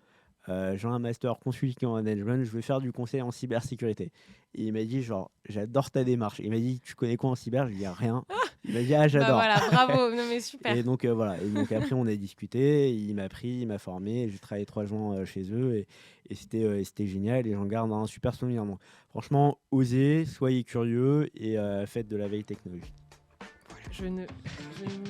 B: j'ai un master consulting en management, je veux faire du conseil en cybersécurité. Et il m'a dit genre, j'adore ta démarche. Il m'a dit, tu connais quoi en cyber? Je lui ai dit rien. Il m'a dit, ah,
A: Bah
B: j'adore.
A: voilà, bravo, non mais super.
B: Et donc voilà. Et donc après on a discuté, il m'a pris, il m'a formé, j'ai travaillé 3 ans chez eux et c'était génial et j'en garde un super souvenir. Donc franchement, osez, soyez curieux et faites de la veille technologique.
A: Je ne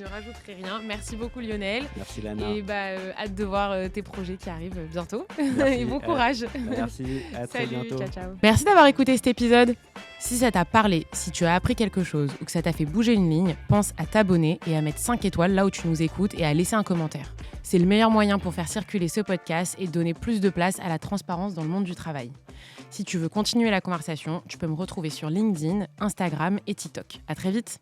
A: rajouterai rien. Merci beaucoup Lionel.
B: Merci Lana.
A: Et hâte de voir tes projets qui arrivent bientôt.
B: Merci,
A: Et bon courage.
B: Merci, à très
A: Salut,
B: bientôt.
A: ciao ciao. Merci d'avoir écouté cet épisode. Si ça t'a parlé, si tu as appris quelque chose ou que ça t'a fait bouger une ligne, pense à t'abonner et à mettre 5 étoiles là où tu nous écoutes et à laisser un commentaire. C'est le meilleur moyen pour faire circuler ce podcast et donner plus de place à la transparence dans le monde du travail. Si tu veux continuer la conversation, tu peux me retrouver sur LinkedIn, Instagram et TikTok. À très vite.